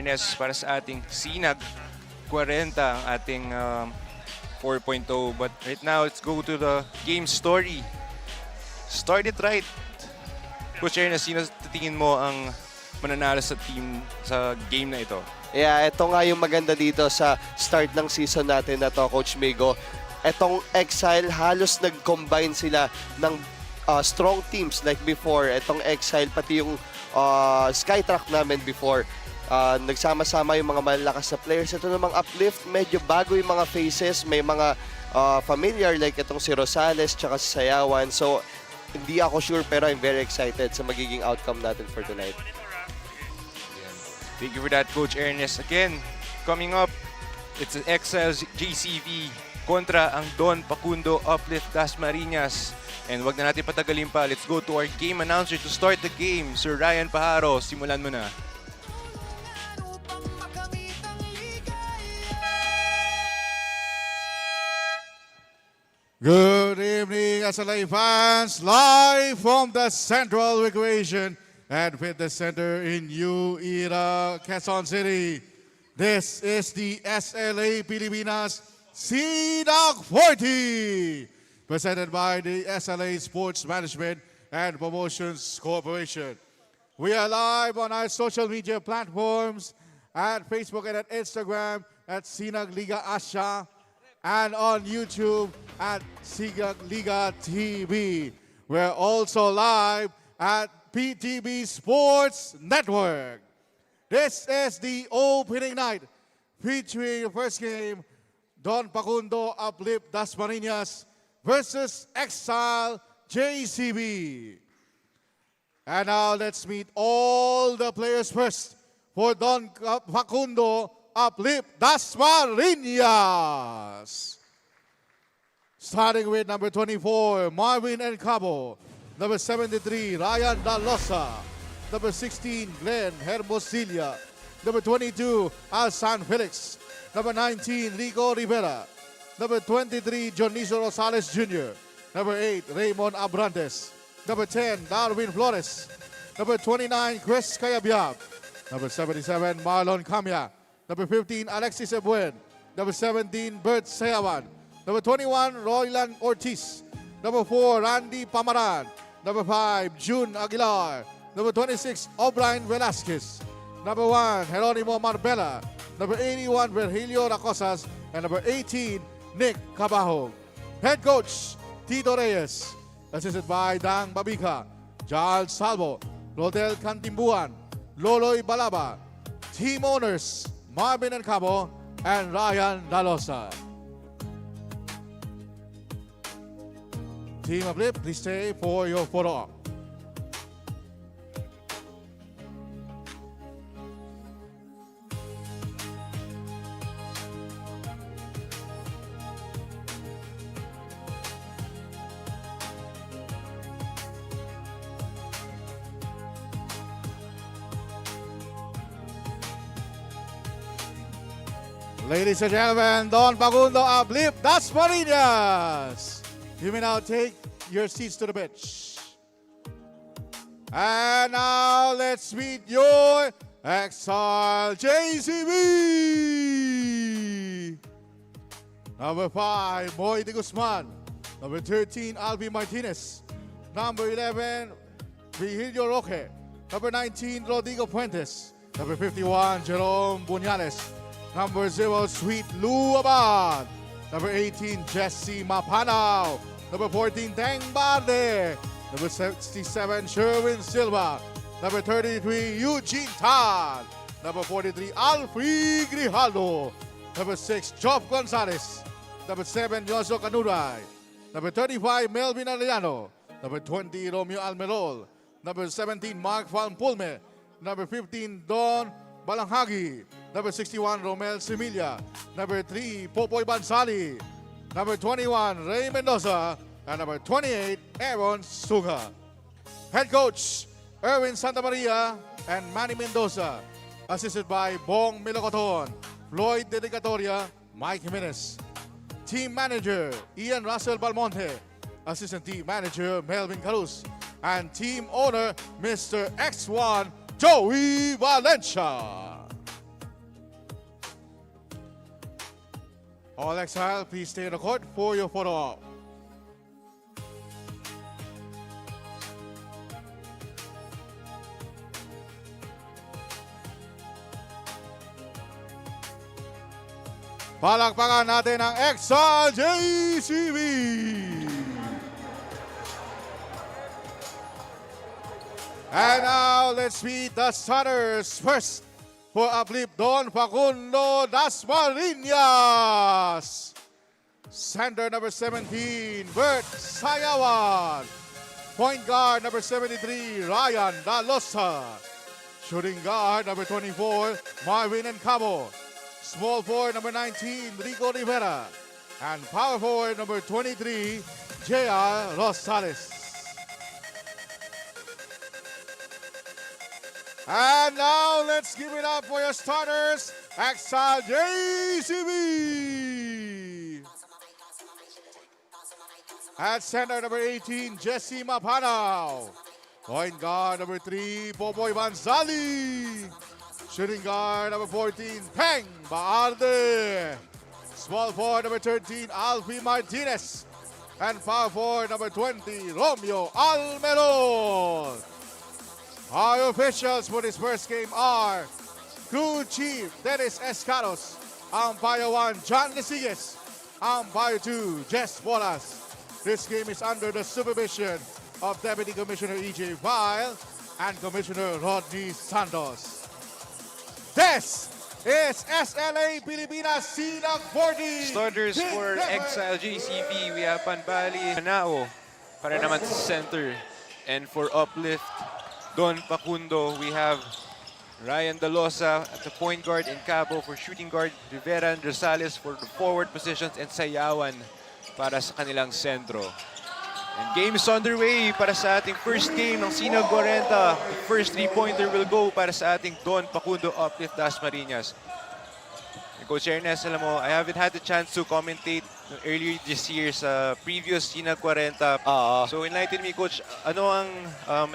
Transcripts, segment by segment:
fairness para sa ating Sinag Kwarenta, ang ating 4.0. But right now, let's go to the game story. Start it right. Coach Ernest, sino tingin mo ang mananalo sa team sa game na ito? Yeah, ito nga yung maganda dito sa start ng season natin na to, Coach Migo. Etong Exile, halos nag-combine sila ng strong teams like before. Etong Exile, pati yung Skytrack namin before. Nagsama-sama yung mga malalakas na players. Ito namang Uplift, medyo bago yung mga faces. May mga familiar like itong si Rosales tsaka si Sayawan. So, hindi ako sure pero I'm very excited sa magiging outcome natin for tonight. Thank you for that, Coach Ernest. Again, coming up, it's an Exile Jcb kontra ang Don Pacunod Uplift Dasmarinas. And wag na natin patagalin pa. Let's go to our game announcer to start the game. Sir Ryan Paharo, simulan mo na. Good evening, SLA fans, live from the Central Recreation and Fitness Center in New Era, Quezon City. This is the SLA Pilipinas Sinag Kwarenta, presented by the SLA Sports Management and Promotions Corporation. We are live on our social media platforms at Facebook and at Instagram at Sinag Liga Asia, and on YouTube at Sinag Liga TV. We're also live at PTV Sports Network. This is the opening night featuring the first game, Don Pacunod Uplift Dasmarinas versus Exile Jcb. And now let's meet all the players first for Don Pacunod Uplift Dasmarinas. Starting with number 24, Marvin and Cabo. Number 73, Ryan Dalosa. Number 16, Glenn Hermosilla. Number 22, Alsan Felix. Number 19, Rico Rivera. Number 23, Jonizo Rosales Jr. Number 8, Raymond Abrantes. Number 10, Darwin Flores. Number 29, Chris Cayabyab. Number 77, Marlon Camia. Number 15, Alexis Ebuen. Number 17, Bert Sayawan. Number 21, Roylan Ortiz. Number 4, Randy Pamaran. Number 5, June Aguilar. Number 26, O'Brien Velasquez. Number 1, Jeronimo Marbella. Number 81, Virgilio Racosas. And number 18, Nick Cabajo. Head coach, Tito Reyes. Assisted by Dang Babika, Charles Salvo, Rodel Cantimbuan, Loloy Balaba. Team owners, Marvin and Cabo and Ryan Dalosa. Team Uplift, please stay for your photo op. Ladies and gentlemen, Don Pacunod Uplift Dasmarinas. You may now take your seats to the bench. And now let's meet your Exile Jcb. Number 5, Boy de Guzman. Number 13, Alvin Martinez. Number 11, Virgilio Roque. Number 19, Rodrigo Fuentes. Number 51, Jerome Buñales. Number 0, Sweet Lou Abad. Number 18, Jesse Mapanaw. Number 14, Teng Barde. Number 67, Sherwin Silva. Number 33, Eugene Tan. Number 43, Alfred Grijaldo. Number 6, Job Gonzalez. Number 7, Yoso Canuray. Number 35, Melvin Arellano. Number 20, Romeo Almerol. Number 17, Mark Van Pulme. Number 15, Don Balanghagi. Number 61, Romel Semilla. Number 3, Popoy Bansali. Number 21, Ray Mendoza. And number 28, Aaron Suga. Head coach, Erwin Santamaria and Manny Mendoza. Assisted by Bong Milocoton, Floyd Dedicatoria, Mike Jimenez. Team manager, Ian Russell Balmonte. Assistant team manager, Melvin Carus. And team owner, Mr. X1, Joey Valencia. All Exile, please stay on the court for your photo op. Palakpakan natin ang Exile Jcb. And now, let's meet the starters. First, for Uplift Pacunod Dasmarinas. Center number 17, Bert Sayawan. Point guard number 73, Ryan Dalosa. Shooting guard number 24, Marvin Cabo. Small forward number 19, Rico Rivera. And power forward number 23, J.R. Rosales. And now, let's give it up for your starters, Exile Jcb. At center, number 18, Jesse Mapanaw. Point guard, number 3, Popoy Banzali. Shooting guard, number 14, Peng Baarde. Small forward, number 13, Alfie Martinez. And power forward, number 20, Romeo Almeron. Our officials for this first game are Crew Chief Dennis Escaros, Umpire 1 John Lesigues, Umpire 2 Jess Bolas. This game is under the supervision of Deputy Commissioner E.J. Vile and Commissioner Rodney Santos. This is SLA Pilipinas Sinag 40. Starters for Exile Jcb, we have Panbali Manao para naman sa center. And for Uplift Don Pacundo, we have Ryan Dalosa at the point guard and Cabo for shooting guard, Rivera and Rosales for the forward positions, and Sayawan para sa kanilang sentro. And game is underway para sa ating first game ng Sinag Kwarenta. The first three-pointer will go para sa ating Don Pacundo Uplift Dasmarinas. Coach Ernest, alam mo, I haven't had the chance to commentate earlier this year sa previous Sinag Kwarenta. So enlighten me, Coach, ano ang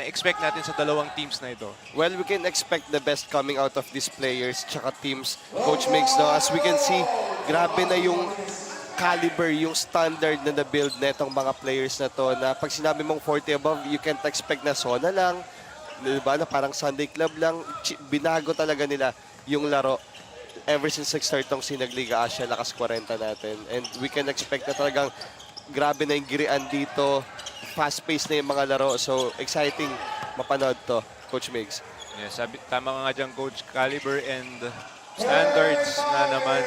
expect natin sa dalawang teams na ito? Well, we can expect the best coming out of these players tsaka teams. Coach Migs, no? As we can see, grabe na yung caliber, yung standard na na-build na itong mga players na to, na pag sinabi mong 40 above, you can't expect na zona lang, diba, na parang Sunday Club lang. Binago talaga nila yung laro ever since nag-start tong Sinag Liga Asia, lakas 40 natin. And we can expect na talagang grabe na yung girian dito, fast-paced na yung mga laro. So, exciting mapanood to, Coach Migs. Yes, tama ka nga dyan, Coach. Caliber and standards na naman.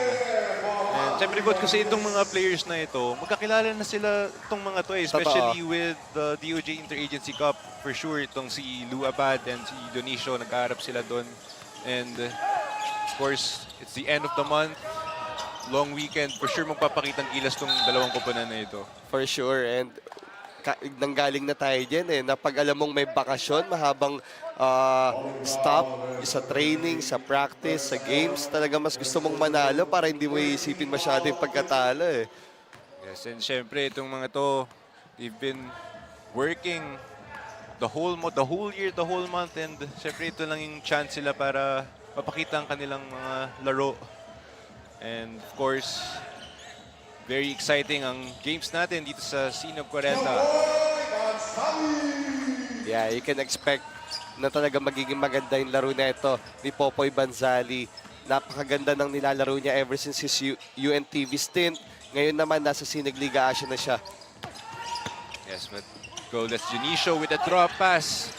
And siyempre, Coach, kasi itong mga players na ito, magkakilala na sila itong mga to, especially with the DOJ Interagency Cup. For sure, itong si Lou Abad and si Dionisio, nagkaharap sila doon. And of course, it's the end of the month. Long weekend. For sure, magpapakitang gilas tong dalawang koponan na ito. For sure. And nanggaling na tayo dyan eh. Na pag alam mong may bakasyon, mahabang stop sa training, sa practice, sa games, talaga mas gusto mong manalo para hindi mo iisipin masyado yung pagkatalo eh. Yes, and syempre, itong mga to, they've been working the whole year, the whole month, and syempre ito lang yung chance sila para mapakita ang kanilang mga laro. And of course, very exciting ang games natin dito sa Sinag Kwarenta. Yeah, you can expect na talaga magiging maganda yung laro na ito ni Popoy Banzali. Napakaganda ng nilalaro niya ever since his UNTV stint. Ngayon naman, nasa Sinag Liga Asia na siya. Yes, but go, that's Dionisio with a drop pass.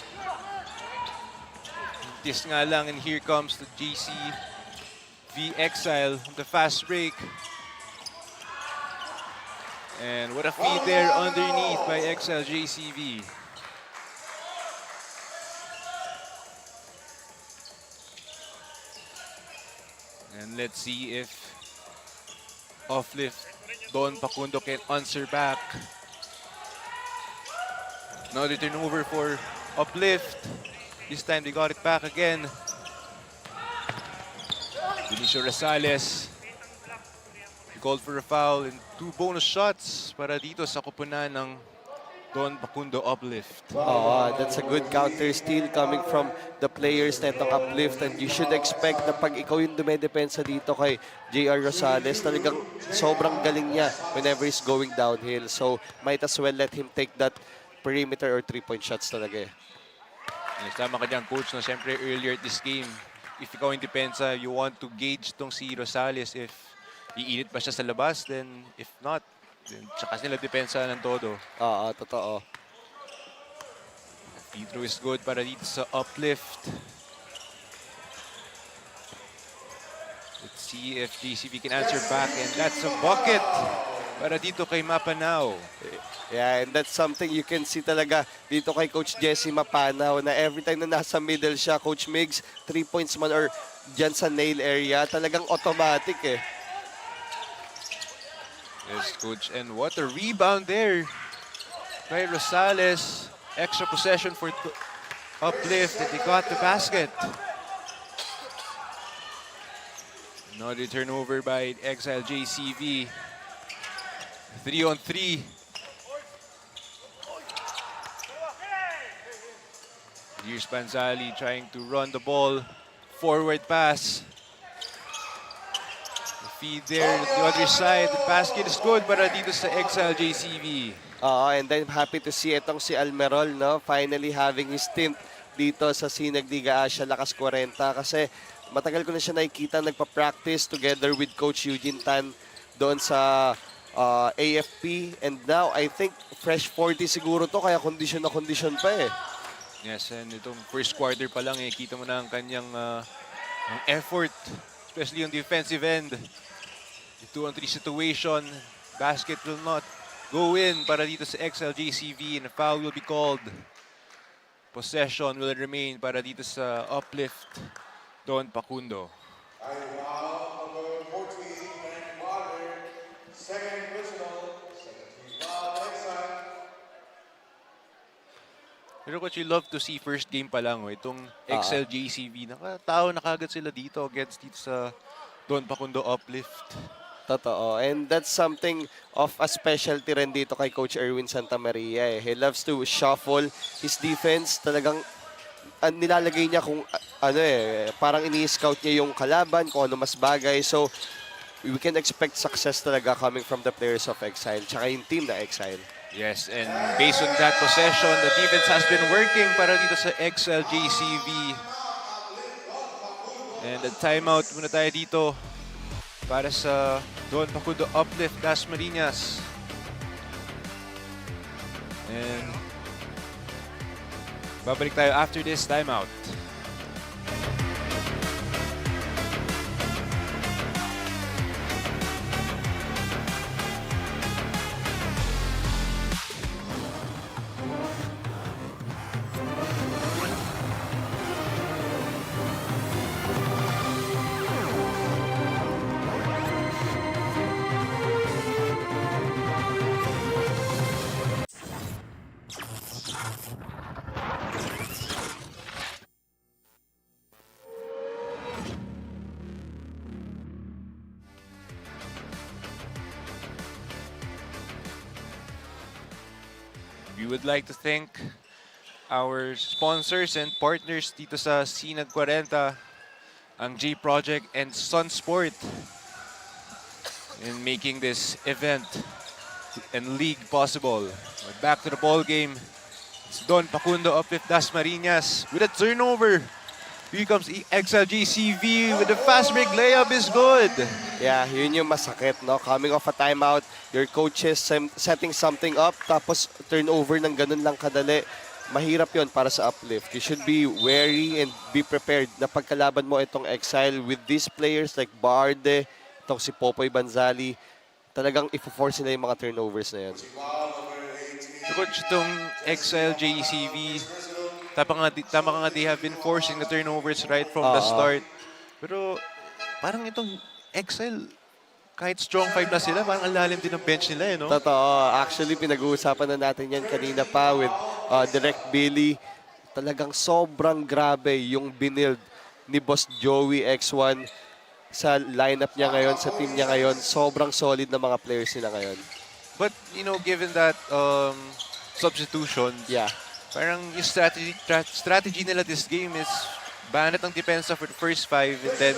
This nga lang, and here comes the JCB Exile, the fast break. And what a feed there underneath by Exile JCB. And let's see if Uplift Don Pacundo can answer back. Another turnover for Uplift. This time they got it back again. Dionisio Rosales. He called for a foul and 2 bonus shots para dito sa koponan ng Don Pacunod Uplift. Oo, that's a good counter steal coming from the players na itong Uplift, and you should expect na pag ikaw yung dumedepensa dito kay JR Rosales, talagang sobrang galing niya whenever he's going downhill. So might as well let him take that perimeter or 3-point shots talaga eh. Yes, tama ka dyan, coach, no? Siyempre, earlier this game, if ikaw yung depensa, you want to gauge tong si Rosales if iinit ba siya sa labas, then if not, then tsaka sila depensa ng todo. Oo, totoo. Free throw is good para dito sa Uplift. Let's see if JCB can answer back, and that's a bucket para dito kay Mapanaw. Yeah, and that's something you can see talaga dito kay Coach Jesse Mapanaw na every time na nasa middle siya, Coach Migs, 3 points man or dyan sa nail area, talagang automatic eh. Yes, coach. And what a rebound there by Rosales. Extra possession for Uplift, and they got the basket. Another turnover by Exile Jcb. 3-on-3. Here's Panzali trying to run the ball. Forward pass. The feed there to the other side. The basket is good para dito sa Exile JCB. And I'm happy to see itong si Almerol, no? Finally having his stint dito sa Sinag Lakas Kwarenta, kasi matagal ko na siya nakikita nagpa-practice together with Coach Eugene Tan doon sa AFP, and now I think fresh 40 siguro to, kaya condition na condition pa eh. Yes, and itong first quarter pa lang eh, kita mo na ang kanyang ang effort, especially on defensive end. The 2-on-3 situation, basket will not go in para dito sa Exile JCB, and a foul will be called. Possession will remain para dito sa Uplift, Don Pacunod. Pero coach, you love to see first game pa lang, itong Exile JCB, nakatao na kagad sila dito against dito sa Don Pacunod Uplift. Totoo. And that's something of a specialty rin dito kay Coach Erwin Santamaria eh. He loves to shuffle his defense. Talagang nilalagay niya kung ano eh, parang ini-scout niya yung kalaban, kung ano mas bagay. So, we can expect success talaga coming from the players of Exile, tsaka yung team na Exile. Yes, and based on that possession, the defense has been working para dito sa Exile JCB. And the timeout muna tayo dito para sa Don Pacunod Uplift Dasmarinas. And babalik tayo after this timeout. We would like to thank our sponsors and partners dito sa Sinag Kwarenta, ang J Project and Sun Sport, in making this event and league possible. But back to the ball game. It's Don Pacunod Uplift Dasmarinas with a turnover. Here comes Exile JCB with a fast break layup is good. Yeah, yun yung masakit, no? Coming off a timeout, your coach is setting something up, tapos turnover ng ganun lang kadali. Mahirap yon para sa Uplift. You should be wary and be prepared na pagkalaban mo itong Exile with these players like Barde, itong si Popoy Banzali. Talagang i-force nila yung mga turnovers na yan. Coach, itong Exile JCB, tama ka nga, they have been forcing the turnovers right from the start. Pero parang itong Exile, kahit strong 5 na sila, parang ang lalim din ng bench nila, eh, no? Totoo. Actually, pinag-uusapan na natin yan kanina pa with Direct Billy. Talagang sobrang grabe yung binild ni Boss Joey X1 sa lineup niya ngayon, sa team niya ngayon. Sobrang solid na mga players nila ngayon. But, you know, given that substitutions. Yeah. Parang yung strategy nila this game is banat ang depensa for the first 5 and then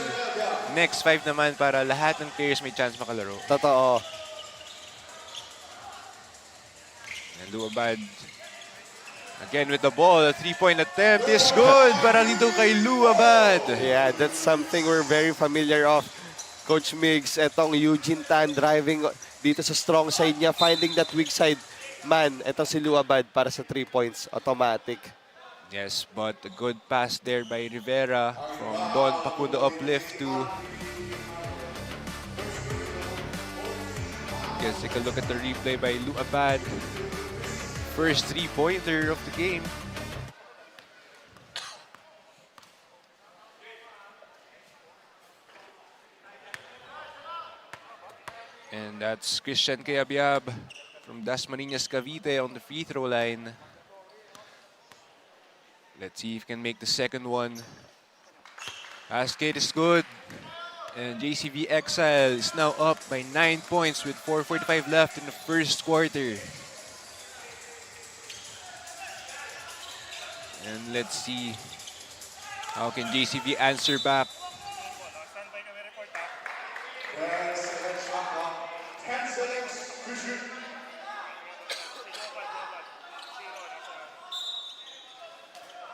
next 5 naman para lahat ng players may chance makalaro. Totoo. And Luabad again with the ball. A 3-point attempt is good para dito kay Luabad. Yeah, that's something we're very familiar of. Coach Migs, etong Eugene Tan driving dito sa strong side niya, finding that weak side man. Etong si Luabad para sa 3 points, automatic. Yes, but a good pass there by Rivera from Don Pacunod Uplift to... Let's take a look at the replay by Luabad. First 3-pointer of the game. And that's Christian Cayabyab from Dasmarinas, Cavite on the free throw line. Let's see if he can make the second one. Basket is good. And JCB Exile is now up by 9 points with 4:45 left in the first quarter. And let's see how can JCB answer back.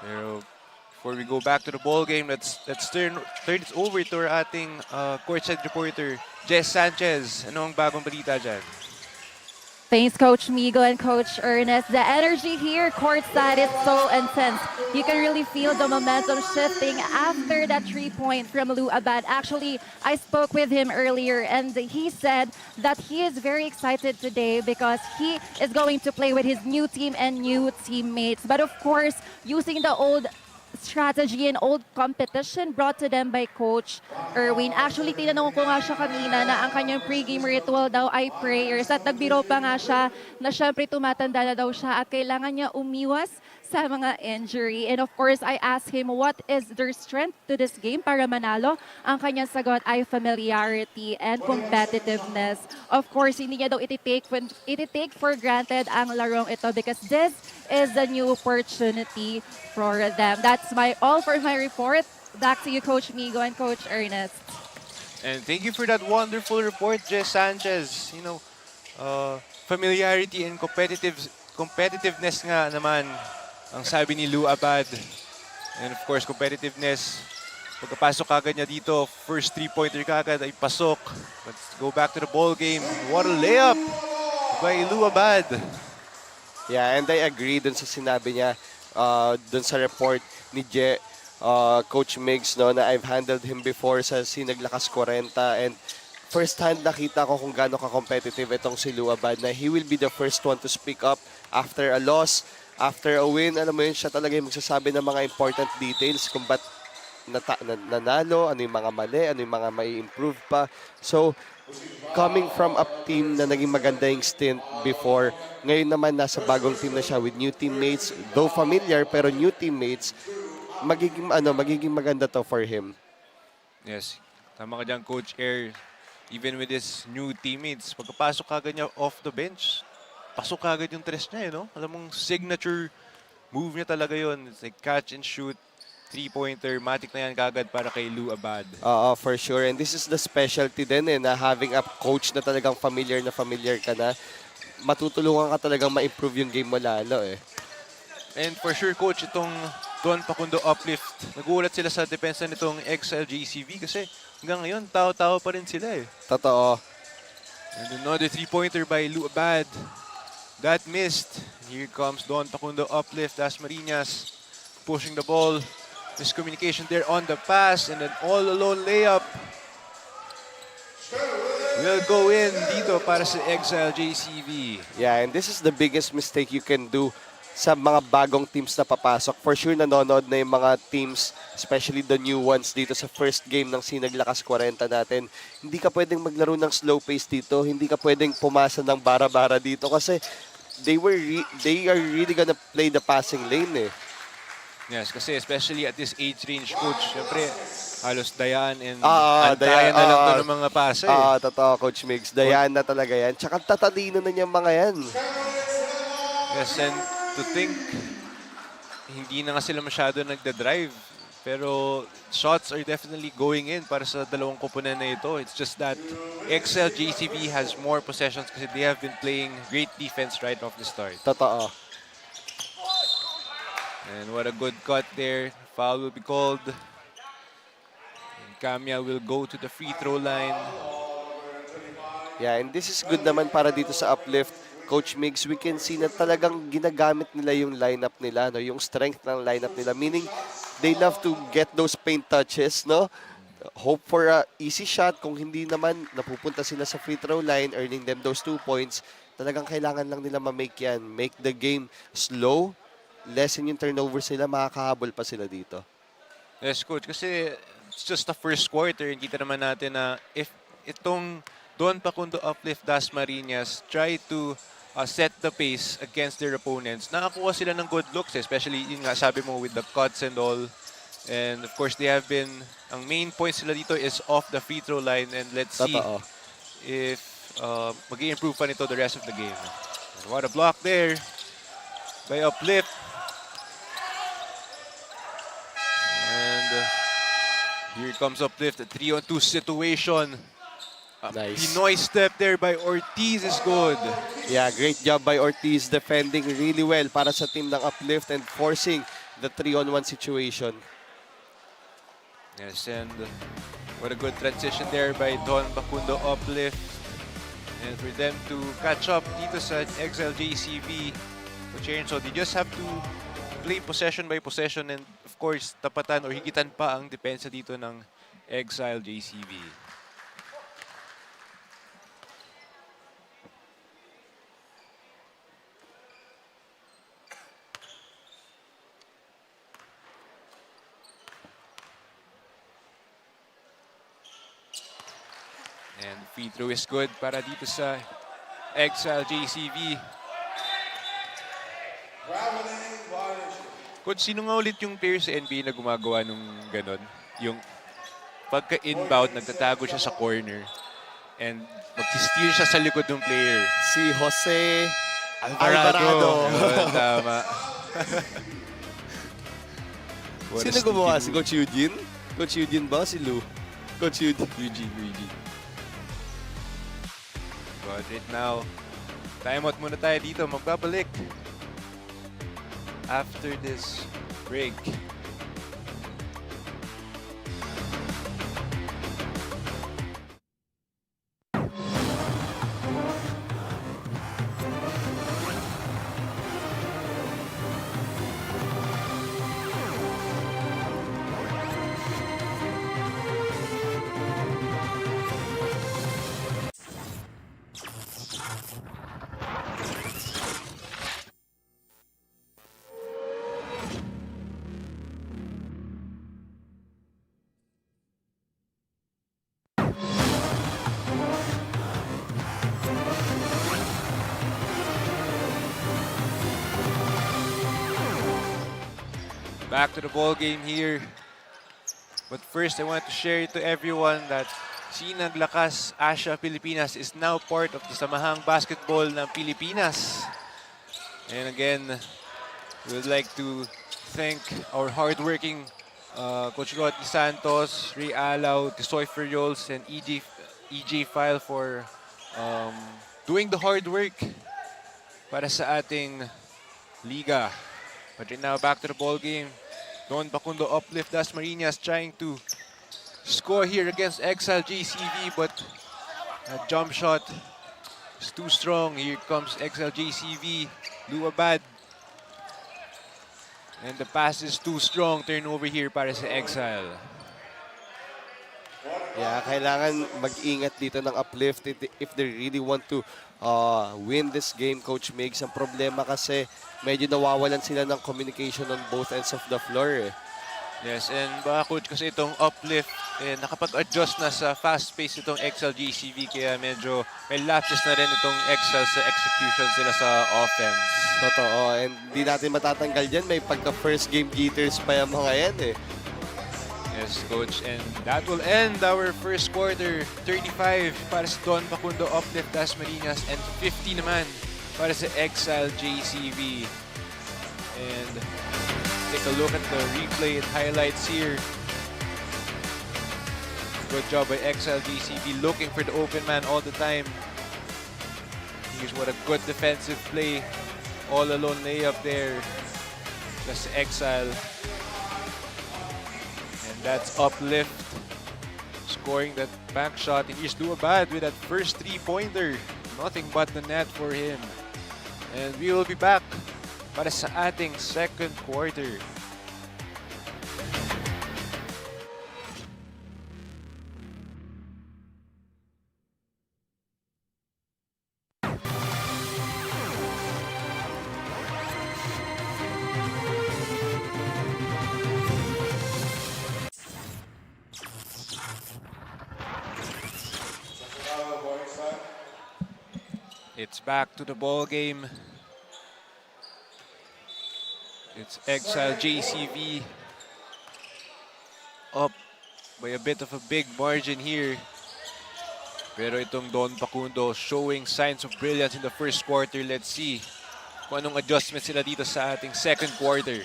Pero before we go back to the ball game, let's turn it over to our ating courtside reporter, Jess Sanchez. Ano ang bagong balita dyan? Thanks, Coach Migo and Coach Ernest. The energy here courtside is so intense. You can really feel the momentum shifting after that 3-point from Luabad. Actually, I spoke with him earlier and he said that he is very excited today because he is going to play with his new team and new teammates. But of course, using the old strategy and old competition brought to them by Coach Erwin. Actually, tinanong ko nga siya kanina na ang kanyang pregame ritual daw ay prayers at nagbiro pa nga siya na syempre tumatanda na daw siya at kailangan niya umiwas sa mga injury. And of course, I asked him what is their strength to this game para manalo. Ang kanyang sagot ay familiarity and competitiveness. Of course, hindi niya daw iti-take for granted ang larong ito because this is a new opportunity for them. That's all for my report. Back to you, Coach Migo and Coach Ernest. And thank you for that wonderful report, Jess Sanchez. You know, familiarity and competitiveness nga naman ang sabi ni Luabad. And of course, competitiveness. Pagkapasok kagad niya dito, first 3-pointer kagad ay pasok. Let's go back to the ball game. What a layup by Luabad. Yeah, and I agree dun sa sinabi niya, dun sa report ni Coach Migs, no, na I've handled him before sa Sinag Kwarenta and first hand nakita ko kung gaano ka-competitive itong si Luabad na he will be the first one to speak up after a loss, after a win. Alam mo yun, siya talaga yung magsasabi ng mga important details kung ba't nanalo, ano yung mga mali, ano yung mga may improve pa. So, coming from a team na naging maganda yung stint before, ngayon naman nasa bagong team na siya with new teammates, though familiar pero new teammates, magiging maganda to for him. Yes, tama ka dyan, Coach Air. Even with his new teammates, pagkapasok kagad niya off the bench, pasok kagad yung tres niya, no? Alam mong signature move niya talaga yun. It's like catch and shoot, 3-pointer, matic na yan kagad para kay Luabad. Oo, for sure. And this is the specialty din na having a coach na talagang familiar ka na, matutulungan ka talagang ma-improve yung game mo lalo eh. And for sure, Coach, itong Don Pacunod Uplift, nagulat sila sa depensa nitong Exile Jcb kasi hanggang ngayon, tao-tao pa rin sila eh. Totoo. And another 3-pointer by Luabad. That missed. Here comes Don Pacunod Uplift Dasmarinas, pushing the ball. Miscommunication there on the pass and an all-alone layup. Will go in dito para sa Exile JCB. Yeah, and this is the biggest mistake you can do sa mga bagong teams na papasok. For sure, nanonood na yung mga teams, especially the new ones dito sa first game ng Sinag Kwarenta natin. Hindi ka pwedeng maglaro ng slow pace dito. Hindi ka pwedeng pumasa ng bara-bara dito kasi they are really gonna play the passing lane eh. Yes, kasi especially at this age range, Coach, syempre, halos dayaan and Dayan antayan na lang to ng mga pasa eh. Totoo, Coach Migs. Dayan na talaga yan. Tsaka tatalino na niyang mga yan. Yes, and to think, hindi na nga sila masyado nagda-drive. Pero shots are definitely going in para sa dalawang koponan na ito. It's just that Exile Jcb has more possessions kasi they have been playing great defense right off the start. Totoo. And what a good cut there. Foul will be called. And Kamya will go to the free throw line. Yeah, and this is good naman para dito sa Uplift. Coach Migs, we can see na talagang ginagamit nila yung lineup nila, no? Yung strength ng lineup nila. Meaning, they love to get those paint touches, no? Hope for a easy shot. Kung hindi naman, napupunta sila sa free throw line, earning them those 2 points. Talagang kailangan lang nila ma-make yan. Make the game slow. Lessen yung turnover sila, makakahabol pa sila dito. Yes, coach. Kasi it's just the first quarter. Kita naman natin na if itong Don Pacunod Uplift Dasmarinas try to set the pace against their opponents, nakakuha sila ng good looks, especially yun nga sabi mo with the cuts and all. And of course, they have been, ang main point sila dito is off the free throw line, and let's see Totoo. if mag-i-improve pa nito the rest of the game. And what a block there by Uplift. And here comes Uplift, a 3-on-2 situation. Nice. Pinoy step there by Ortiz is good. Yeah, great job by Ortiz defending really well para sa team ng Uplift and forcing the 3-on-1 situation. Yes, and what a good transition there by Don Pacunod Uplift. And for them to catch up dito sa Exile Jcb. So they just have to play possession by possession, and of course, tapatan or higitan pa ang depensa dito ng Exile Jcb. And free throw is good para dito sa Exile Jcb. Coach, sino nga ulit yung player sa NBA na gumagawa nung ganon? Yung pagka-inbound, nagtatago siya sa corner and mag-steal siya sa likod ng player. Si Jose Alvarado. Yun, tama. What a Sino gumawa? Si sneaky move. Coach Eugene? Coach Eugene ba? Si Lou? Coach Eugene. Eugene. But right now, timeout muna tayo dito. Magbabalik after this break. Back to the ball game here. But first, I want to share to everyone that Sinag Lakas Asia Pilipinas is now part of the Samahang Basketball ng Pilipinas. And again, we would like to thank our hardworking Coach Rotti Santos, Ray Alaw, Tisoy Ferriols, and EJ File for doing the hard work para sa ating liga. But right now, back to the ball game. Don Pacunod Uplift Dasmarinas trying to score here against Exile Jcb, but a jump shot is too strong. Here comes Exile Jcb. Luabad. And the pass is too strong. Turnover here para sa Exile. Yeah, kailangan mag-ingat dito ng Uplift if they really want to win this game, Coach Migs. Ang problema kasi medyo nawawalan sila ng communication on both ends of the floor. Yes, and baka coach kasi itong Uplift nakapag-adjust na sa fast pace itong Exile Jcb, kaya medyo may lapses na rin itong Exile sa execution sila sa offense. Totoo, and di natin matatanggal dyan. May pagka-first game jitters pa yung mga yan Yes, coach, and that will end our first quarter. 35 para sa Don Pacunod Uplift Dasmarinas and 50 naman para sa Exile Jcb. And take a look at the replay and highlights here. Good job by Exile Jcb looking for the open man all the time. Here's what a good defensive play. All alone layup there. Just Exile. And that's Uplift. Scoring that back shot. And here's Luabad with that first three-pointer. Nothing but the net for him. And we will be back para sa ating second quarter. It's back to the ball game. It's Exile Jcb up by a bit of a big margin here. Pero itong Don Pacunod showing signs of brilliance in the first quarter. Let's see kung anong adjustment sila dito sa ating second quarter.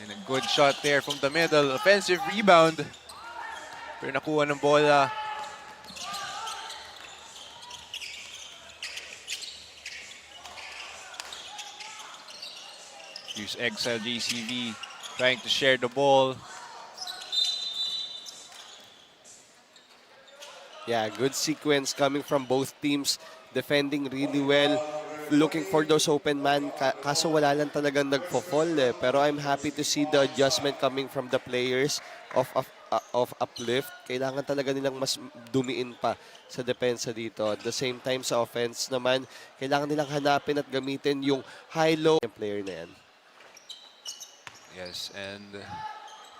And a good shot there from the middle. Offensive rebound. Pero nakuha ng bola. Here's Exile Jcb trying to share the ball. Yeah, good sequence coming from both teams. Defending really well. Looking for those open man. Kaso wala lang talagang nagpo-fall eh. Pero I'm happy to see the adjustment coming from the players of Uplift. Kailangan talaga nilang mas dumiin pa sa depensa dito. At the same time sa offense naman, kailangan nilang hanapin at gamitin yung high-low player na yan. Yes, and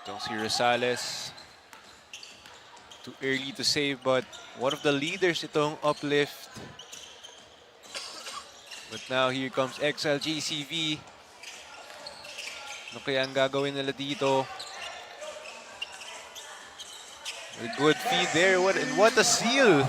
don't see Rosales. Too early to save, but one of the leaders itong Uplift. But now here comes Exile Jcb. Ano kaya ang gagawin nila dito? A good feed there. What a steal!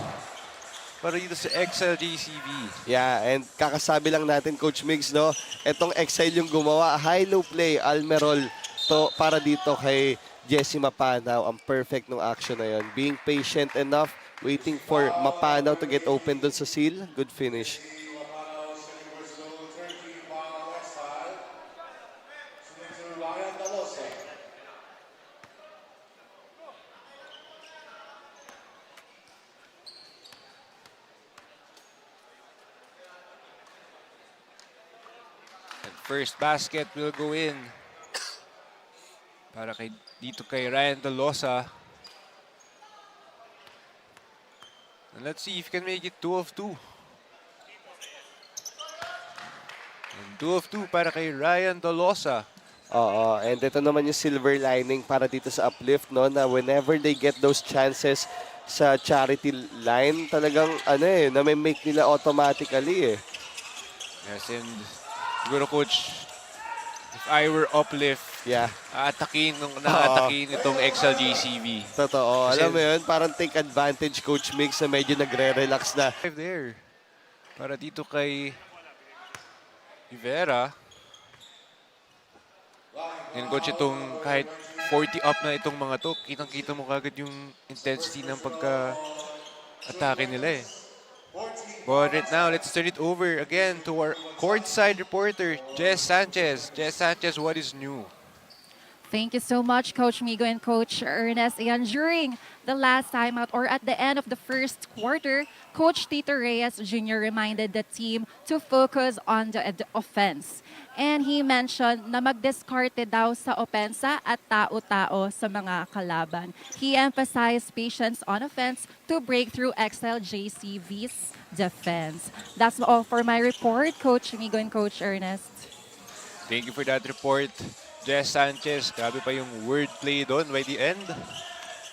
Para dito sa Exile Jcb. Yeah, and kakasabi lang natin, Coach Migs, no? Etong Exile yung gumawa. High-low play, Almerol, to para dito kay Jesse Mapanaw. Ang perfect ng action na yon. Being patient enough, waiting for Mapanaw to get open dun sa seal. Good finish. First basket will go in para dito kay Ryan Dalosa. And let's see if he can make it 2 of 2. And 2 of 2 para kay Ryan Dalosa. Oo, and ito naman yung silver lining para dito sa Uplift, no, na whenever they get those chances sa charity line, talagang na may make nila automatically eh. Yes, and siguro, Coach, if I were Uplift, yeah, naatakin itong Exile Jcb. Totoo. Kasi, alam mo yun, parang take advantage, Coach Migs, na medyo nagre-relax na. There. Para dito kay Rivera. Yan, Coach, itong kahit 40 up na itong mga to, kitang-kita mo kagad yung intensity ng pagka-atake nila eh. But right now, let's turn it over again to our courtside reporter, Jess Sanchez. Jess Sanchez, what is new? Thank you so much, Coach Migo and Coach Ernest. And during the last timeout or at the end of the first quarter, Coach Tito Reyes Jr. reminded the team to focus on the offense. And he mentioned na magdiskarte daw sa opensa at tao-tao sa mga kalaban. He emphasized patience on offense to break through Exile Jcb's defense. That's all for my report, Coach Migo and Coach Ernest. Thank you for that report, Jess Sanchez. Grabe pa yung wordplay doon by the end.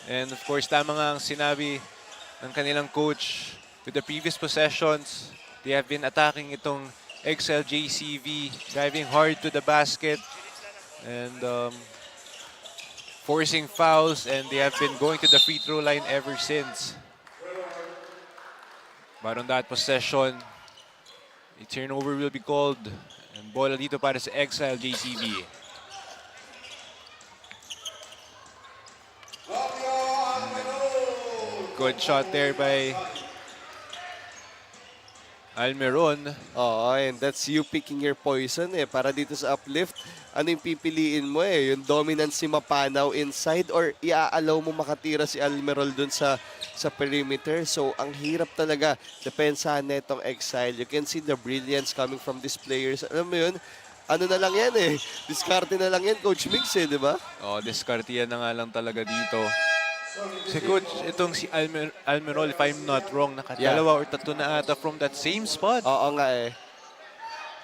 And of course, tama nga ang sinabi ng kanilang coach. With the previous possessions, they have been attacking itong Exile Jcb, driving hard to the basket. And forcing fouls, and they have been going to the free throw line ever since. But on that possession, a turnover will be called. And bola dito para sa Exile Jcb. Good shot there by Almeron. Oo, and that's you picking your poison eh. Para dito sa uplift, ano yung pipiliin mo eh? Yung dominance si Mapanaw inside or iaalaw mo makatira si Almerol dun sa perimeter. So, ang hirap talaga depensahan na itong Exile. You can see the brilliance coming from these players. Alam mo yun, ano na lang yan eh. Diskarte na lang yan, Coach Mix eh, di ba? Oh, diskarte yan na nga lang talaga dito. Si Coach, itong si Almerol, if I'm not wrong, nakadalawa or tatlo na ata from that same spot. Oo nga eh.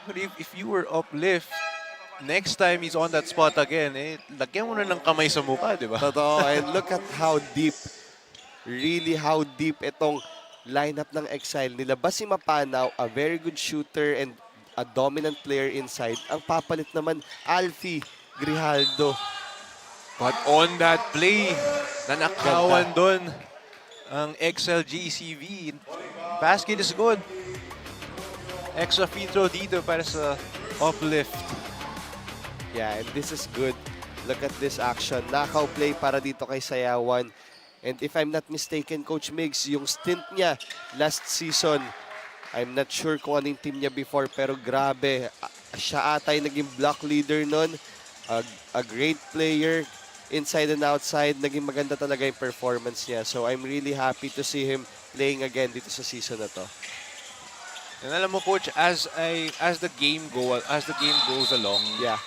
But if you were uplift, next time he's on that spot again, lagyan mo na ng kamay sa mukha, di ba? Totoo. And look at how deep, really how deep itong lineup ng Exile nila. Si Mapanaw, a very good shooter and a dominant player inside. Ang papalit naman, Alfie Grijaldo. But on that play, nanakawan doon ang Exile Jcb. Basket is good. Extra free throw dito para sa uplift. Yeah, and this is good. Look at this action. Knockout play para dito kay Sayawan. And if I'm not mistaken, Coach Migs, yung stint niya last season, I'm not sure kung anong team niya before, pero grabe. Siya ata yung naging block leader nun. A great player. Inside and outside, naging maganda talaga yung performance niya. So I'm really happy to see him playing again dito sa season na to. And alam mo, Coach, as the game goes along, Yeah.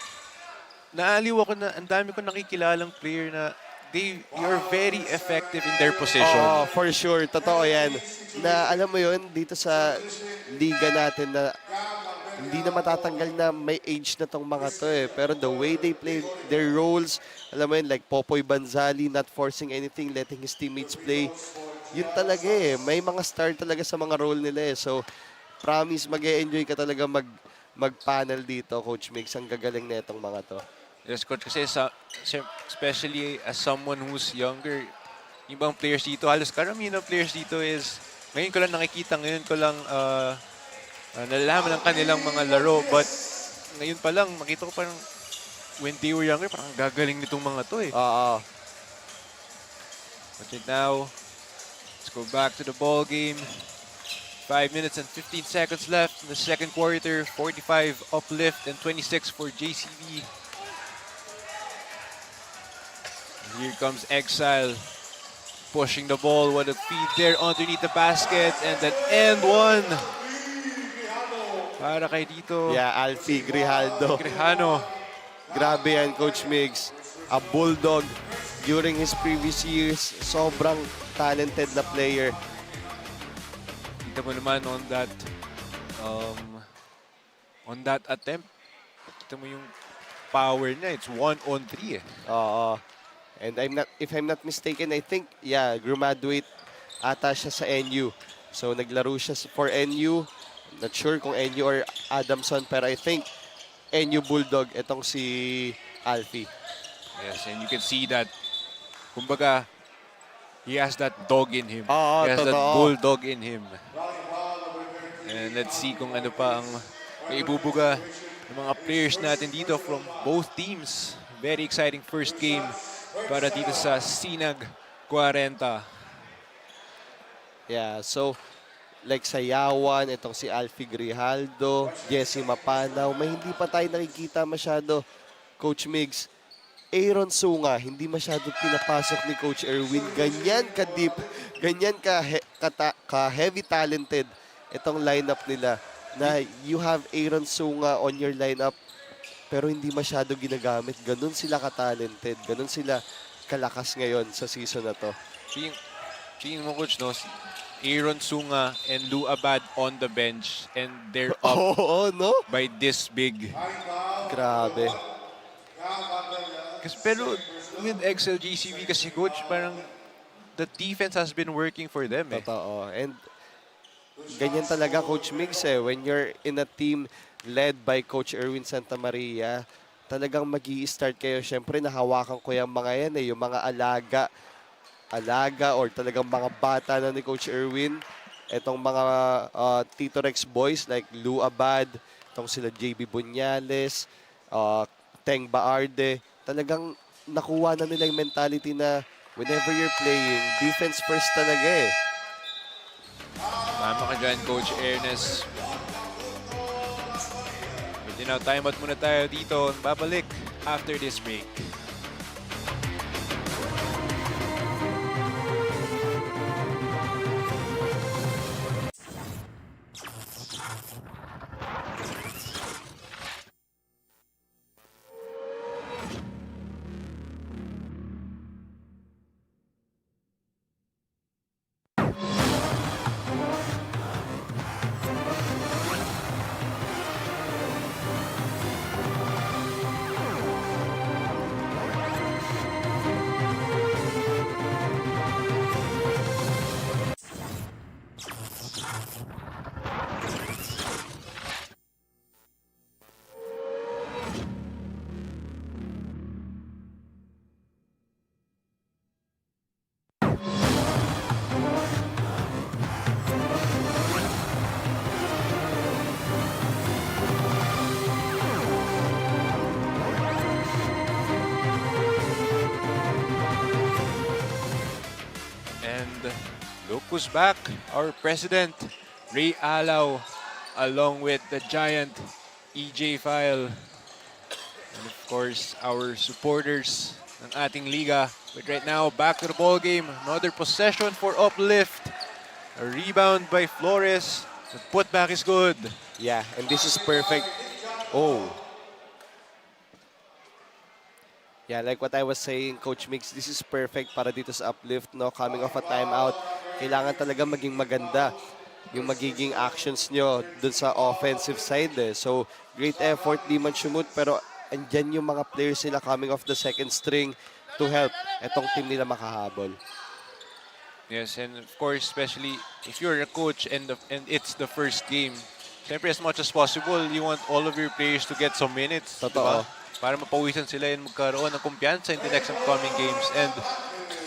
naaliw ako na ang dami ko nakikilalang player na you're very effective in their position. Oo, for sure. Totoo yan. Na alam mo yun, dito sa liga natin na hindi na matatanggal na may age na tong mga to eh. Pero the way they play their roles, alam mo yun, like Popoy Banzali, not forcing anything, letting his teammates play. Yun talaga eh. May mga star talaga sa mga role nila eh. So, promise, mag-e-enjoy ka talaga mag-panel dito, Coach Mix. Ang gagaling na itong mga to. Yes, Coach, kasi especially as someone who's younger, yung ibang players dito, halos karamihan ng players dito is, ngayon ko lang nakikita, ngayon ko lang nalalaman ang kanilang mga laro. But ngayon pa lang, makita ko parang when they were younger, parang gagaling nitong mga to eh. Oo. But right now, let's go back to the ball game. 5 minutes and 15 seconds left in the second quarter. 45 uplift and 26 for JCB. Here comes Exile. Pushing the ball. What a feed there underneath the basket. And then end one. Para kay dito. Yeah, Alfie Grijaldo. Grejano. Grabe yan, Coach Migs. A bulldog during his previous years. Sobrang talented na player. Kita mo naman on that attempt. Kita mo yung power niya. It's 1-on-3 eh. Oo. And if I'm not mistaken, I think, yeah, graduate ata siya sa NU. So, naglaro siya for NU. Not sure kung NU or Adamson, pero I think NU Bulldog itong si Alfie. Yes, and you can see that, kumbaga, he has that dog in him. Oo, He has that totoo. bulldog in him. And let's see kung ano pa ang maibubuga ng mga players natin dito from both teams. Very exciting first game para dito sa Sinag Kwarenta. Yeah, so, like sa Yawan, itong si Alfie Grijaldo, Jesse Mapanaw, may hindi pa tayo nakikita masyado, Coach Migs. Aaron Sunga, hindi masyado pinapasok ni Coach Erwin. Ganyan ka-deep, ganyan ka-heavy talented itong lineup nila na you have Aaron Sunga on your lineup pero hindi masyado ginagamit. Ganun sila ka-talented, ganun sila kalakas ngayon sa season na to. Tingin mo, Coach, no? Aaron Sunga and Lou Abad on the bench and they're up Oo, no? by this big. Grabe. Pero with Exile Jcb kasi, Coach, parang the defense has been working for them eh. Totoo. And ganyan talaga, Coach Migs eh. When you're in a team led by Coach Erwin Santamaria, talagang mag-i-start kayo. Siyempre, nahawakan ko yung mga yan eh, yung mga alaga or talagang mga bata na ni Coach Erwin. Etong mga Tito Rex boys like Lou Abad, itong sila JB Bunyales, Teng Baarde, talagang nakuha na nila yung mentality na whenever you're playing, defense first talaga eh. Tama ka dyan, Coach Ernest. Pwede na, timeout muna tayo dito. Babalik after this break. And look who's back, our president, Ray Alaw, along with the giant EJ File. And of course, our supporters ng ating liga. But right now, back to the ball game. Another possession for Uplift. A rebound by Flores. The putback is good. Yeah, and this is perfect. Oh. Yeah, like what I was saying, Coach Mix, this is perfect para dito sa Uplift, no? Coming off a timeout, kailangan talaga maging maganda yung magiging actions nyo dun sa offensive side. Eh. So, great effort, di man sumut, pero andyan yung mga players nila coming off the second string to help etong team nila makahabol. Yes, and of course, especially if you're a coach and it's the first game, siyempre as much as possible, you want all of your players to get some minutes. Totoo. Diba? Para mapawisan sila and magkaroon ng kumpiyansa in the next upcoming games. And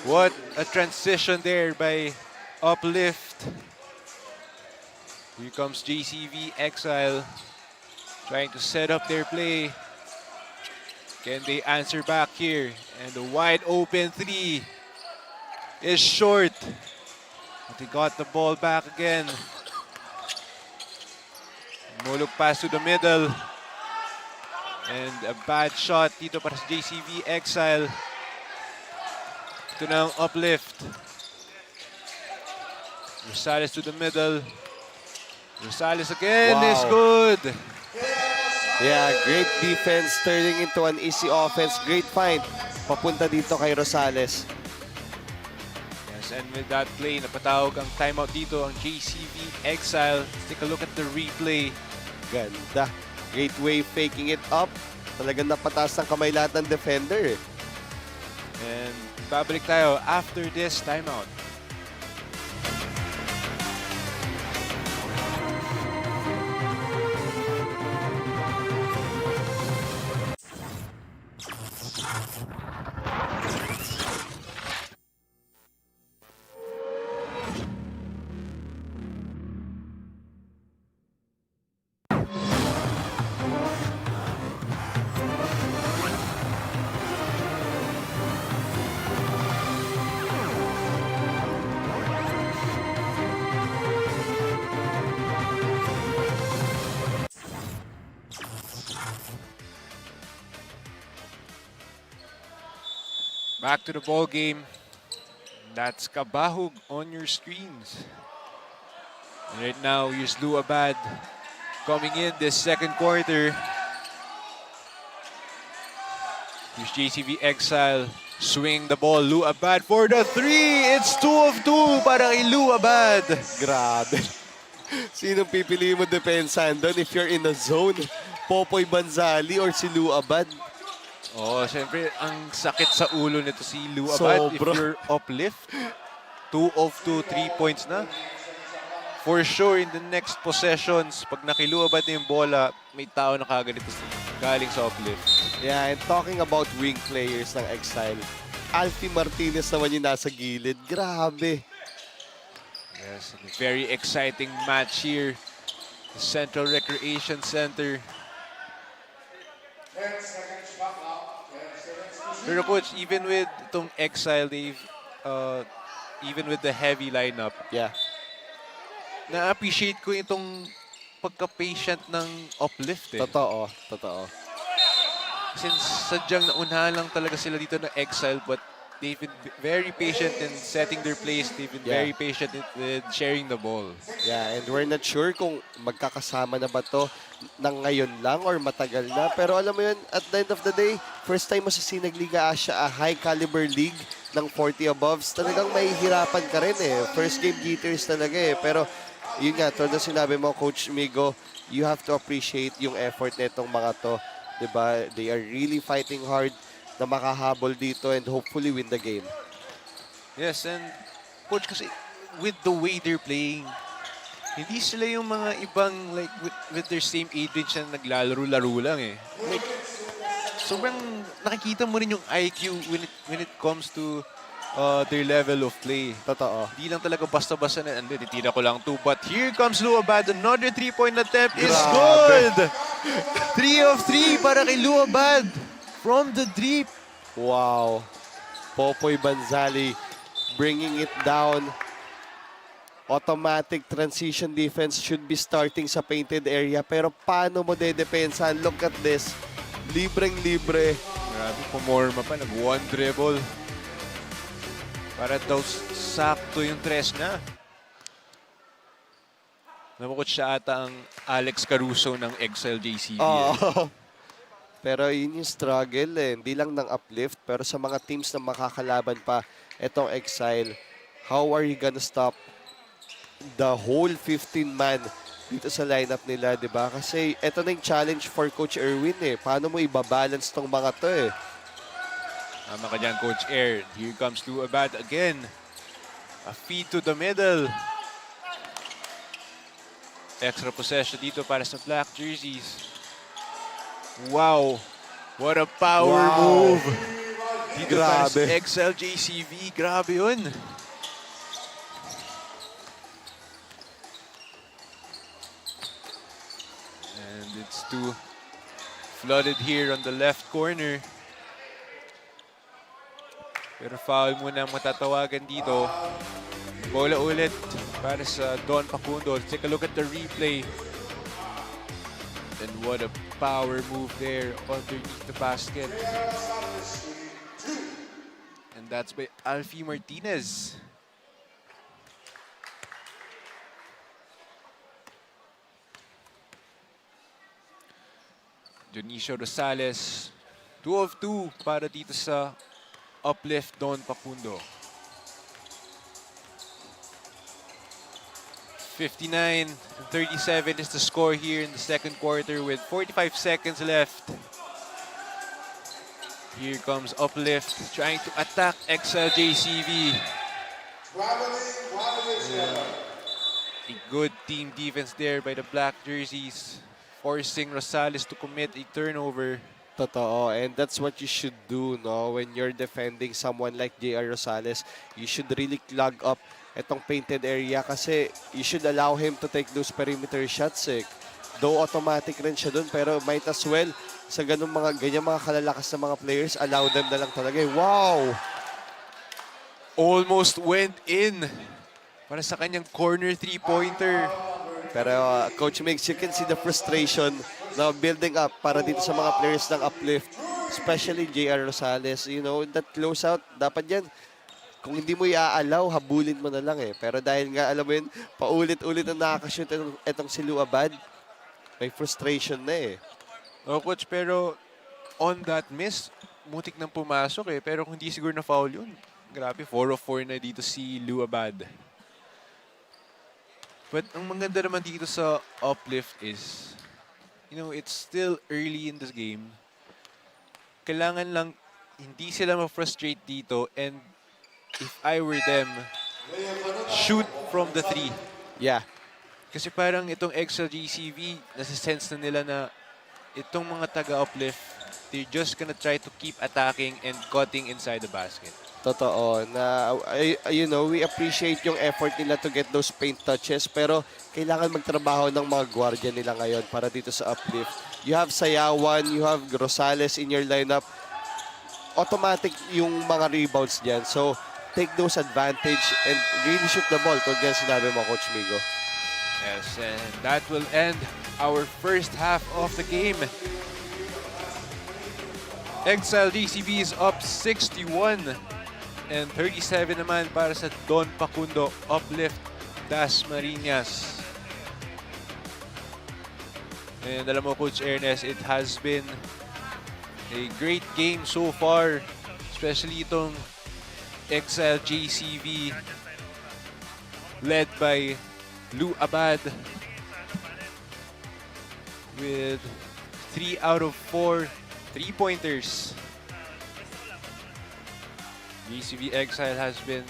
what a transition there by Uplift. Here comes JCV Exile trying to set up their play. Can they answer back here? And the wide open three is short. But they got the ball back again. No look pass to the middle. And a bad shot dito para sa JCV Exile. Ito na ang Uplift. Rosales to the middle. Rosales again Wow. is good. Yeah, great defense turning into an easy offense. Great find. Papunta dito kay Rosales. Yes, and with that play, napatawag ang timeout dito ang JCV Exile. Let's take a look at the replay. Ganda. Great way faking it up. Talagang napataas ng kamay lahat ng defender. And babalik tayo after this timeout. Back to the ball game. That's Kabahug on your screens. And right now, here's Lou Abad coming in this second quarter. Here's JCV Exile. Swing the ball. Lou Abad for the three. It's 2 of 2 para kay Lou Abad. Grabe. Sinong pipili mo depensahan doon if you're in a zone? Popoy Banzali or si Lou Abad? Oh, siyempre, ang sakit sa ulo nito si Lou Abad. If Sobra. you're Uplift, 2 of 2 3 points na. for sure in the next possessions, pag nakiluabad na yung bola, may tao na kagad ito galing sa uplift. Yeah, and talking about wing players ng Exile, Alfie Martinez naman yung nasa gilid. Grabe. Yes, and a very exciting match here. The Central Recreation Center. Pero coach, even with itong Exile, they've, even with the heavy lineup, Yeah. na-appreciate ko itong pagka-patient ng uplift eh. Totoo. Totoo. Since sadyang naunahan lang talaga sila dito na Exile, but they've been very patient in setting their plays. They've been Yeah. very patient with sharing the ball. Yeah, and we're not sure kung magkakasama na ba to ng ngayon lang or matagal na. Pero alam mo yun, at the end of the day, first time mo sa Sinag Liga Asia, a high caliber league ng 40 aboves, talagang mahihirapan ka rin eh. First game getters talaga eh. Pero yun nga, tulad na sinabi mo, Coach Migo, you have to appreciate yung effort nitong mga to. Diba? They are really fighting hard na makahabol dito and hopefully win the game. Yes, and coach, kasi with the way they're playing, hindi sila yung mga ibang like with their same age range na naglalaro-laro lang eh. Like, sobrang nakikita mo rin yung IQ when it comes to their level of play. Totoo. Hindi lang talaga basta-basta na, and titira ko lang to. But here comes Luabad. Another 3-point attempt is good! 3 of 3 para kay Luabad from the deep. Wow. Popoy Banzali bringing it down. Automatic transition defense should be starting sa painted area. Pero paano mo dedepensa? Look at this. Libreng-libre. Grabe, pumorma pa. Nag-one dribble. Para daw sakto yung tres na. Namukot siya ata ang Alex Caruso ng Exile Jcb. Oo. Pero yun yung struggle eh. Hindi lang ng uplift, pero sa mga teams na makakalaban pa itong Exile, how are you gonna stop the whole 15-man dito sa lineup nila, di ba? Kasi ito na yung challenge for Coach Erwin eh. Paano mo ibabalance tong mga to eh? Tama ka dyan, Coach Air. Here comes Luabad again. A feed to the middle. Extra possession dito para sa black jerseys. Wow. What a power move. Dito para sa Grabe. Exile Jcb. Grabe yun. And it's too flooded here on the left corner. Pero foul muna ang matatawagan dito. Bola ulit para sa Don Pacunod. Take a look at the replay. And what a power move there underneath the basket. And that's by Alfie Martinez. Dionisio Rosales. 2 of 2 para dito sa Uplift Don Pacundo. 59-37 is the score here in the second quarter with 45 seconds left. Here comes Uplift trying to attack Exile Jcb. A good team defense there by the black jerseys, forcing Rosales to commit a turnover. Totoo, and that's what you should do, no? When you're defending someone like J.R. Rosales, you should really clog up itong painted area kasi you should allow him to take those perimeter shots eh. Though automatic rin siya dun, pero might as well sa ganyan mga kalalakas na mga players, allow them na lang talaga eh. Wow! Almost went in para sa kanyang corner three-pointer. Pero Coach Migs, you can see the frustration na building up para dito sa mga players ng Uplift. Especially J.R. Rosales. You know, that closeout, dapat yan. Kung hindi mo i-allow, habulin mo na lang eh. Pero dahil nga, alam mo yun, paulit-ulit na nakakashoot itong si Luabad, may frustration na eh. Oh, coach, pero on that miss, mutik nang pumasok eh. Pero kung hindi siguro na foul yun, grabe, 4 of 4 na dito si Luabad. But ang maganda naman dito sa Uplift is, you know, it's still early in this game. Kailangan lang hindi sila ma-frustrate dito, and if I were them, shoot from the 3. Yeah. Kasi parang itong Exile Jcb, nasa-sense na nila na itong mga taga-uplift, they're just gonna try to keep attacking and cutting inside the basket. Totoo na we appreciate yung effort nila to get those paint touches pero kailangan magtrabaho ng mga gwardiya nila ngayon para dito sa Uplift. You have Sayawan, you have Rosales in your lineup. Automatic yung mga rebounds diyan. So take those advantage and really shoot the ball kung yan sinabi mo, Coach Migo. Yes, and that will end our first half of the game. Exile Jcb is up 61 and 37 naman para sa Don Pacunod Uplift Dasmarinas. And alam mo, Coach Ernest, it has been a great game so far, especially itong Exile Jcb led by Lou Abad with 3 out of 4 3-pointers. GCB Exile has been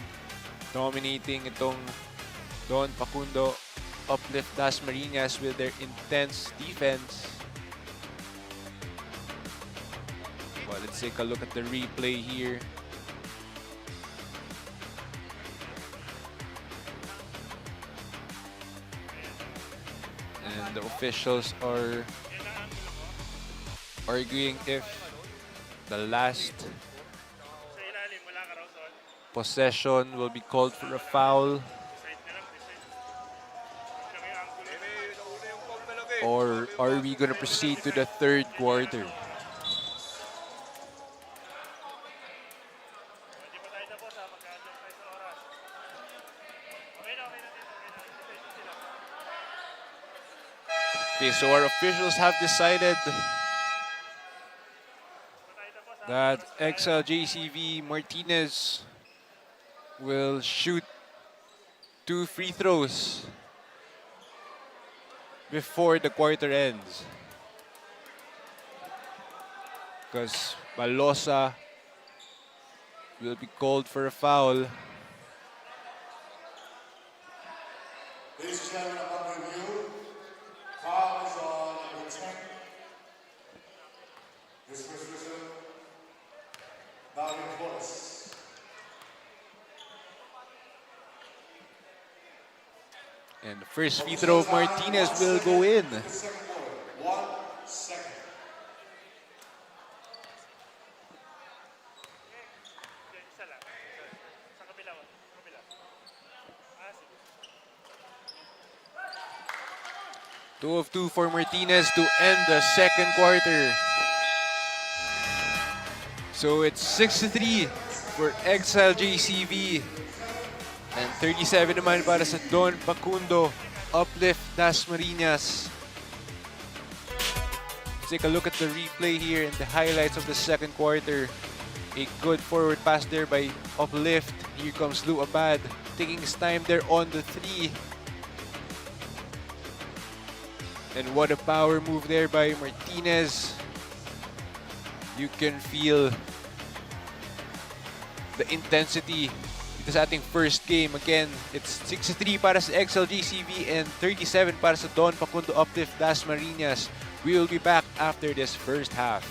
dominating itong Don Pacunod Uplift Dasmarinas with their intense defense. Well, let's take a look at the replay here. And the officials are arguing if the last possession will be called for a foul or are we going to proceed to the third quarter? Okay, so our officials have decided that Exile Jcb Martinez will shoot 2 free throws before the quarter ends. Because Balosa will be called for a foul. Ladies and gentlemen, upon review, foul is on number 10. Dismissal, Darwin Forrest. And the first free throw of Martinez will go in. 1 second. Two of 2 for Martinez to end the second quarter. So it's 6-3 for Exile Jcb and 37 naman para sa Don Pacunod Uplift Dasmarinas. Let's take a look at the replay here and the highlights of the second quarter. A good forward pass there by Uplift. Here comes Lou Abad taking his time there on the 3. And what a power move there by Martinez. You can feel the intensity dito sa ating first game. Again, it's 6-3 para sa Exile Jcb and 37 para sa Don Pacunod Uplift Dasmarinas. We will be back after this first half.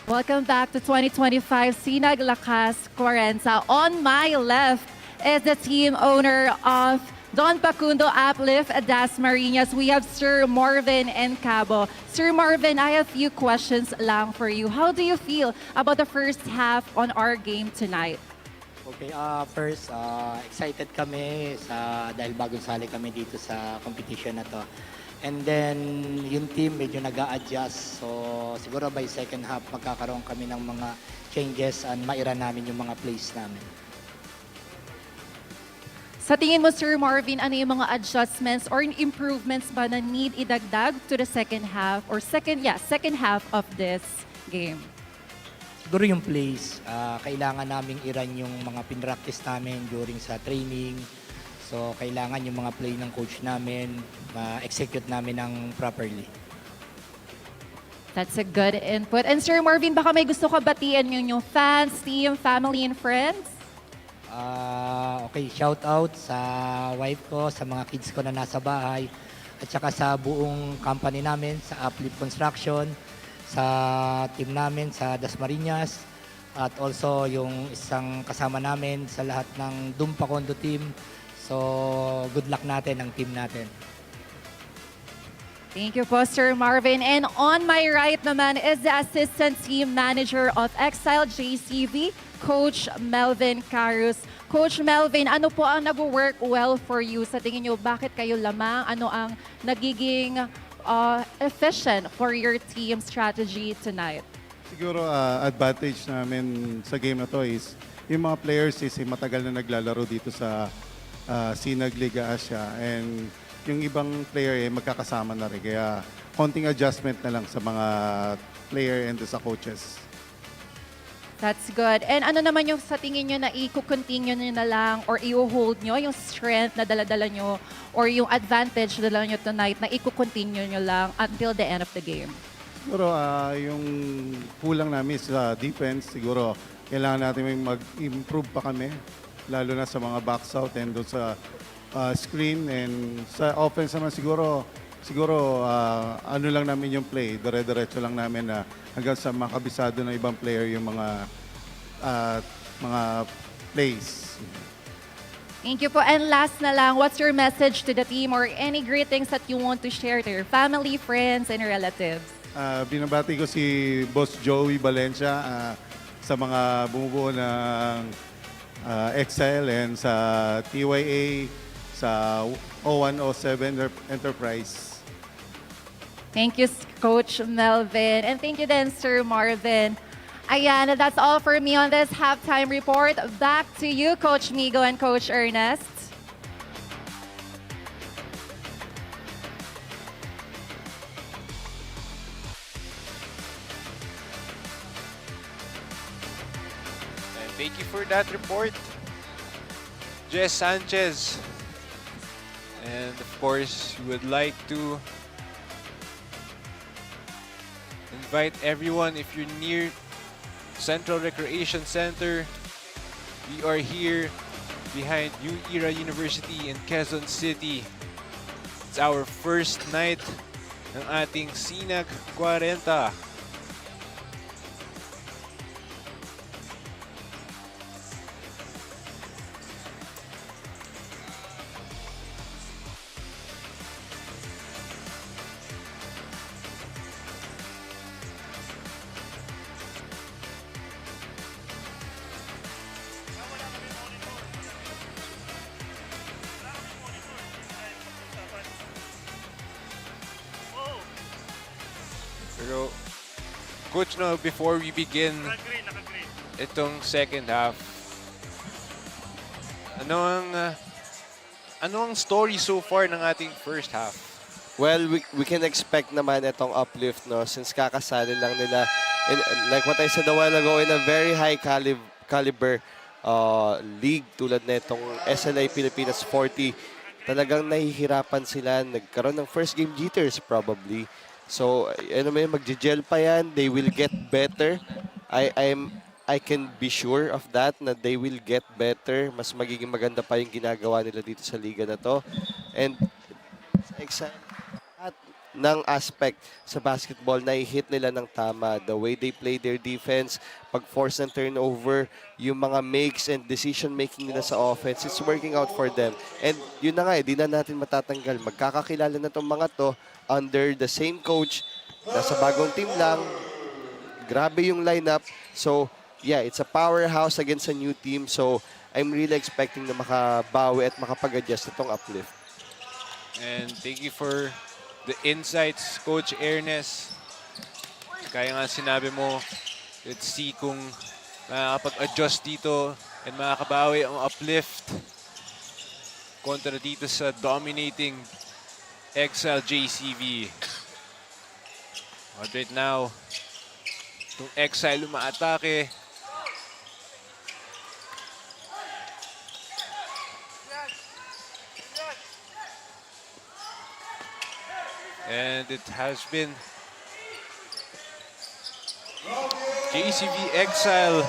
Welcome back to 2025 Sinag Kwarenta. On my left is the team owner of Pacunod Uplift Dasmarinas. We have Sir Marvin and Cabo. Sir Marvin, I have a few questions lang for you. How do you feel about the first half on our game tonight? Okay, first, excited kami dahil bagong sali kami dito sa competition na to. And then, yung team medyo nag-a-adjust. So, siguro by second half, magkakaroon kami ng mga changes and maira namin yung mga plays namin. Sa tingin mo, Sir Marvin, ano yung mga adjustments or improvements ba na need idagdag to the second half or second half of this game? Siguro yung plays, kailangan naming iran yung mga pinractice namin during sa training. So kailangan yung mga play ng coach namin, ma-execute namin ng properly. That's a good input. And Sir Marvin, baka may gusto ka batiin yung fans, team, family, and friends? Okay, shout out sa wife ko, sa mga kids ko na nasa bahay, at saka sa buong company namin, sa Uplift Construction, sa team namin sa Dasmarinas, at also yung isang kasama namin sa lahat ng Pacunod team. So, good luck natin ang team natin. Thank you po, Sir Marvin. And on my right naman is the Assistant Team Manager of Exile Jcb, Coach Melvin Carus. Coach Melvin, ano po ang nag-work well for you? Sa tingin nyo, bakit kayo lamang? Ano ang nagiging efficient for your team strategy tonight? Siguro advantage namin sa game na to is yung mga players is matagal na naglalaro dito sa Sinag Liga Asia, and yung ibang player magkakasama na rin. Kaya konting adjustment na lang sa mga player and sa coaches. That's good. And ano naman yung sa tingin nyo na i-continue nyo na lang or i-hold nyo yung strength na daladala nyo or yung advantage na dala nyo tonight na i-continue nyo lang until the end of the game? Siguro yung kulang namin sa defense, siguro kailangan natin may mag-improve pa kami, lalo na sa mga box out and doon sa screen, and sa offense naman siguro ano lang namin yung play, dire-diretso lang namin na hanggang sa makabisado ng ibang player yung mga plays. Thank you po. And last na lang, what's your message to the team or any greetings that you want to share to your family, friends, and relatives? Binabati ko si Boss Joey Valencia sa mga bumubuo ng Exile and sa TYA, sa 0107 Enterprise. Thank you, Coach Melvin. And thank you then, Sir Marvin. Ayan, that's all for me on this halftime report. Back to you, Coach Migo and Coach Ernest. And thank you for that report, Jess Sanchez. And of course, we would like to invite everyone, if you're near Central Recreation Center, we are here behind New Era University in Quezon City. It's our first night ng ating Sinag Kwarenta. Pero, Coach, no, before we begin itong second half, ano ang story so far ng ating first half? Well, we can expect naman itong uplift, no? Since kakasali lang nila, like what I said a while ago, in a very high caliber league tulad na itong SLI Pilipinas 40, talagang nahihirapan sila. Nagkaroon ng first game jitters probably. So, ano may magje-gel pa yan, they will get better. I can be sure of that, na they will get better. Mas magiging maganda pa yung ginagawa nila dito sa liga na to. And sa exciting at ng aspect sa basketball, na-hit nila ng tama. The way they play their defense, pag-force ng turnover, yung mga makes and decision-making nila sa offense, it's working out for them. And yun na nga, di na natin matatanggal. Magkakakilala na itong mga to under the same coach. Nasa bagong team lang. Grabe yung lineup. So, yeah, it's a powerhouse against a new team. So, I'm really expecting na makabawi at makapag-adjust itong uplift. And thank you for the insights, Coach Ernest. Kaya nga sinabi mo, let's see kung makakapag-adjust dito and makakabawi ang uplift kontra dito sa dominating Exile Jcb. But right now, itong Exile umaatake. And it has been JCB Exile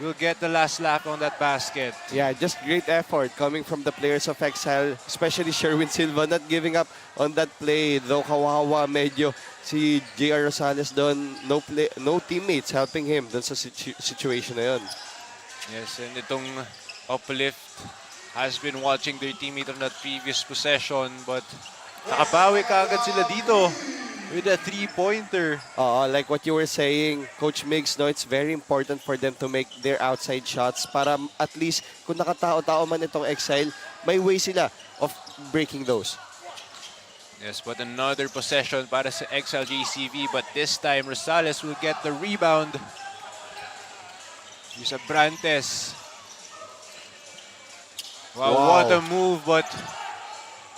will get the last laugh on that basket. Yeah, just great effort coming from the players of Exile, especially Sherwin Silva not giving up on that play. Though kawawa medyo si JR Rosales doon, no teammates helping him doon sa situation na yun. Yes, and itong Uplift has been watching their teammate on that previous possession, but nakabawi kaagad sila dito with a three-pointer. Like what you were saying, Coach Migs, no, it's very important for them to make their outside shots para at least kung nakatao-tao man itong Exile, may way sila of breaking those. Yes, but another possession para sa Exile JCV, but this time Rosales will get the rebound. Use Abrantes. Wow, what a move, but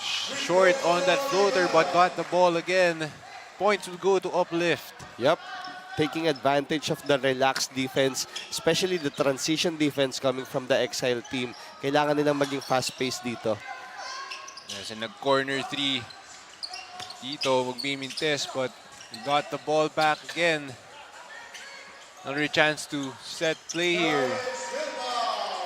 short on that floater, but got the ball again. Points will go to Uplift. Yep, taking advantage of the relaxed defense, especially the transition defense coming from the Exile team. Kailangan nilang maging fast-paced dito. Yes, and nag-corner three dito, magbimintes, but we got the ball back again. Another chance to set play here.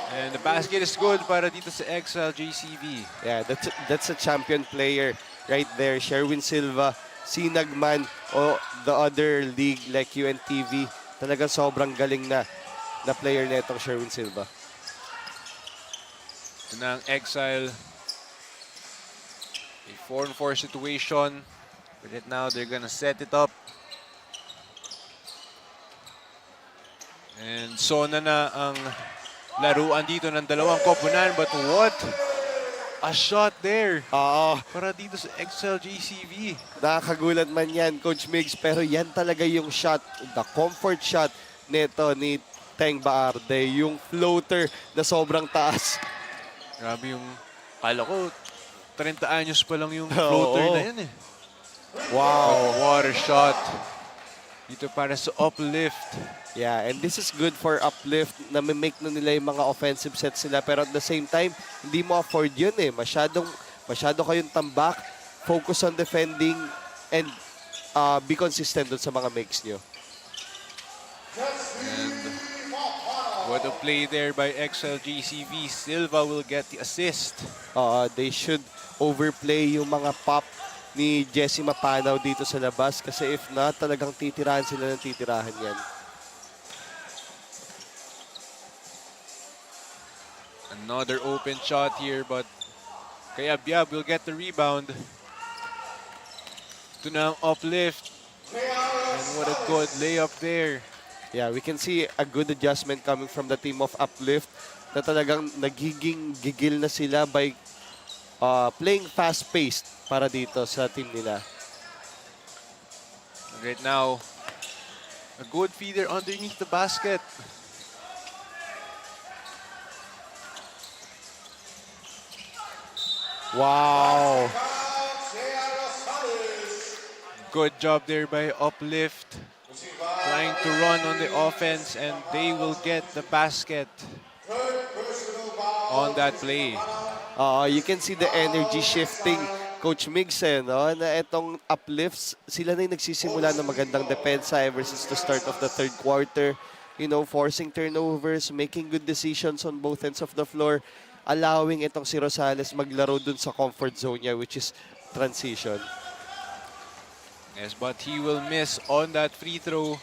And the basket is good para dito sa Exile JCV. Yeah, that's a champion player right there. Sherwin Silva, Sinag man, o the other league like UNTV. Talagang sobrang galing na player na itong Sherwin Silva. Ito na ang Exile. A 4-on-4 situation. But right now, they're gonna set it up. And so na ang laruan dito ng dalawang koponan. But what a shot there para dito sa Exile JCV. Nakakagulat man yan, Coach Migs, pero yan talaga yung shot, the comfort shot nito ni Teng Baarde, yung floater na sobrang taas. Grabe yung, kala ko, 30 anyos pa lang yung floater na yan eh. Wow. Water shot dito para sa Uplift. Yeah, and this is good for Uplift na may-make na nila yung mga offensive sets nila, pero at the same time, hindi mo afford yun eh. Masyado kayong tambak, focus on defending, and be consistent dun sa mga makes nyo. And what a play there by Exile JCV. Silva will get the assist. They should overplay yung mga pop ni Jesse Mapanaw dito sa labas kasi if not, talagang titirahan sila ng titirahan yan. Another open shot here, but Kaya Biab will get the rebound. Ito na ang Uplift. And what a good layup there. Yeah, we can see a good adjustment coming from the team of Uplift na talagang nagiging gigil na sila by playing fast-paced para dito sa team nila. Right now, a good feeder underneath the basket. Wow! Good job there by Uplift. Trying to run on the offense, and they will get the basket on that play. You can see the energy shifting, Coach Migs, no? Na itong Uplifts, sila na yung nagsisimula ng magandang depensa ever since the start of the third quarter. You know, forcing turnovers, making good decisions on both ends of the floor, allowing itong si Rosales maglaro dun sa comfort zone niya, which is transition. Yes, but he will miss on that free throw.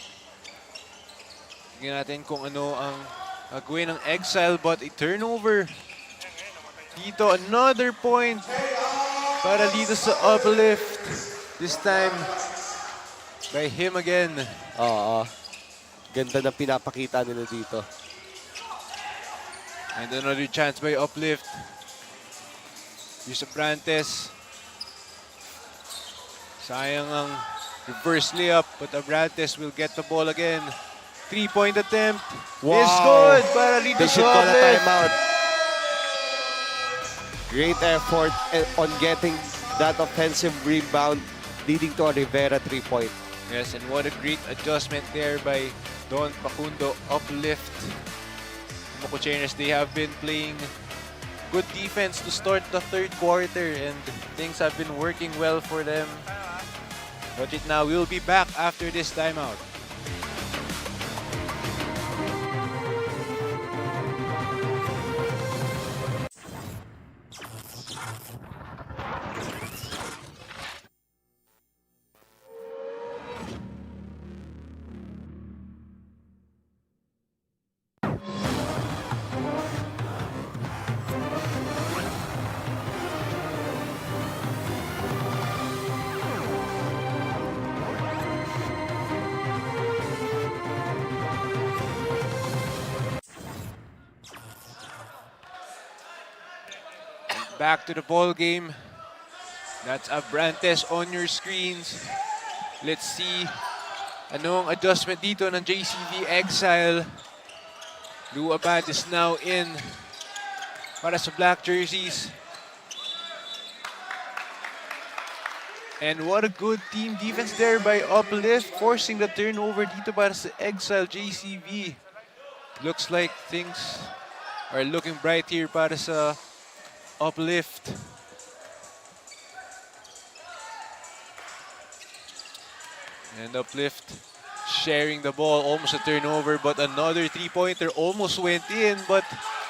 Tingnan natin kung ano ang gagawin ng Exile, but a turnover. Dito, another point para dito sa Uplift. This time, by him again. Ganda na pinapakita nila dito. And another chance by Uplift. Use Abrantes. Sayang ang reverse layup, but Abrantes will get the ball again. 3-point attempt. Wow. Is good para dito They should sa call a Uplift. timeout. Great effort on getting that offensive rebound, leading to a Rivera 3-point. Yes, and what a great adjustment there by Don Pacundo. Uplift. Pacunod, they have been playing good defense to start the third quarter, and things have been working well for them. But right now, we'll be back after this timeout. Back to the ball game. That's Abrantes on your screens. Let's see anong adjustment dito ng JCB Exile. Lou Abad is now in para sa black jerseys. And what a good team defense there by Uplift, forcing the turnover dito para sa Exile JCB. Looks like things are looking bright here para sa Uplift. And Uplift sharing the ball, almost a turnover, but another three-pointer almost went in, but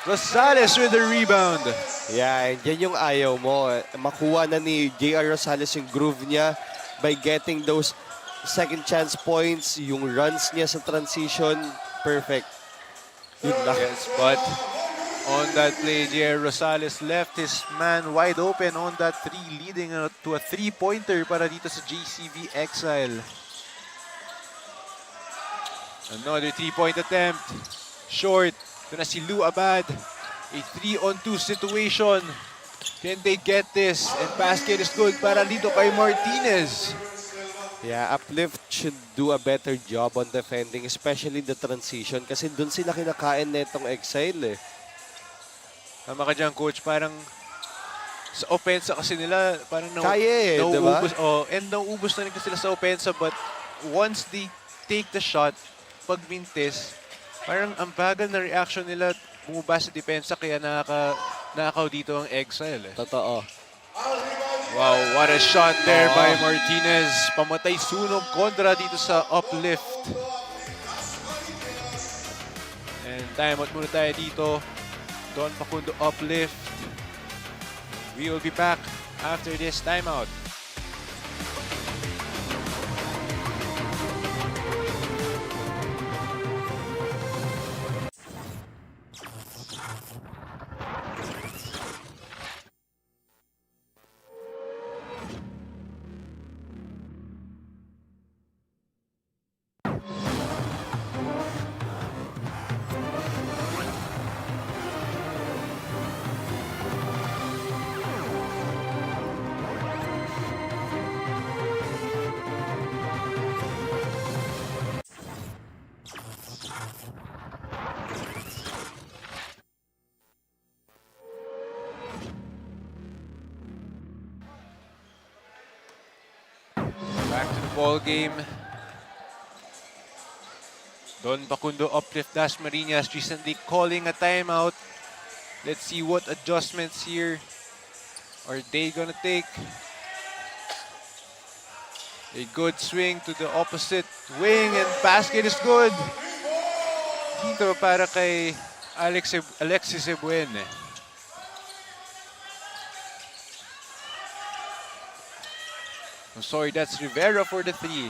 Rosales with the rebound. Yeah, and yan yung ayaw mo. Makuha na ni JR Rosales yung groove niya by getting those second chance points, yung runs niya sa transition, perfect. Yun lang. Yes, but on that play, JR Rosales left his man wide open on that three, leading to a three-pointer para dito sa JCB Exile. Another three-point attempt. Short. Ito na si Lou Abad. A 3-on-2 situation. Can they get this? And basket is good para dito kay Martinez. Yeah, Uplift should do a better job on defending, especially the transition, kasi dun sila kinakain netong Exile eh. Tama ka dyan, Coach. Parang sa opensa kasi nila, parang Kaya eh, diba? And nauubos na rin kasi sila sa opensa, but once they take the shot, pag mintis, parang ang bagal na reaction nila bumaba sa depensa, kaya nakakaw dito ang Exile eh. Totoo. Wow, what a shot there by Martinez. Pamatay sunog kontra dito sa Uplift. And timeout muna tayo dito. Don Pacunod Uplift. We will be back after this timeout. Back to the ball game. Don Pacunod Uplift Dasmarinas recently calling a timeout. Let's see what adjustments here are they gonna take. A good swing to the opposite wing, and basket is good. Dito para kay Alexis Ebuene. I'm sorry, that's Rivera for the three.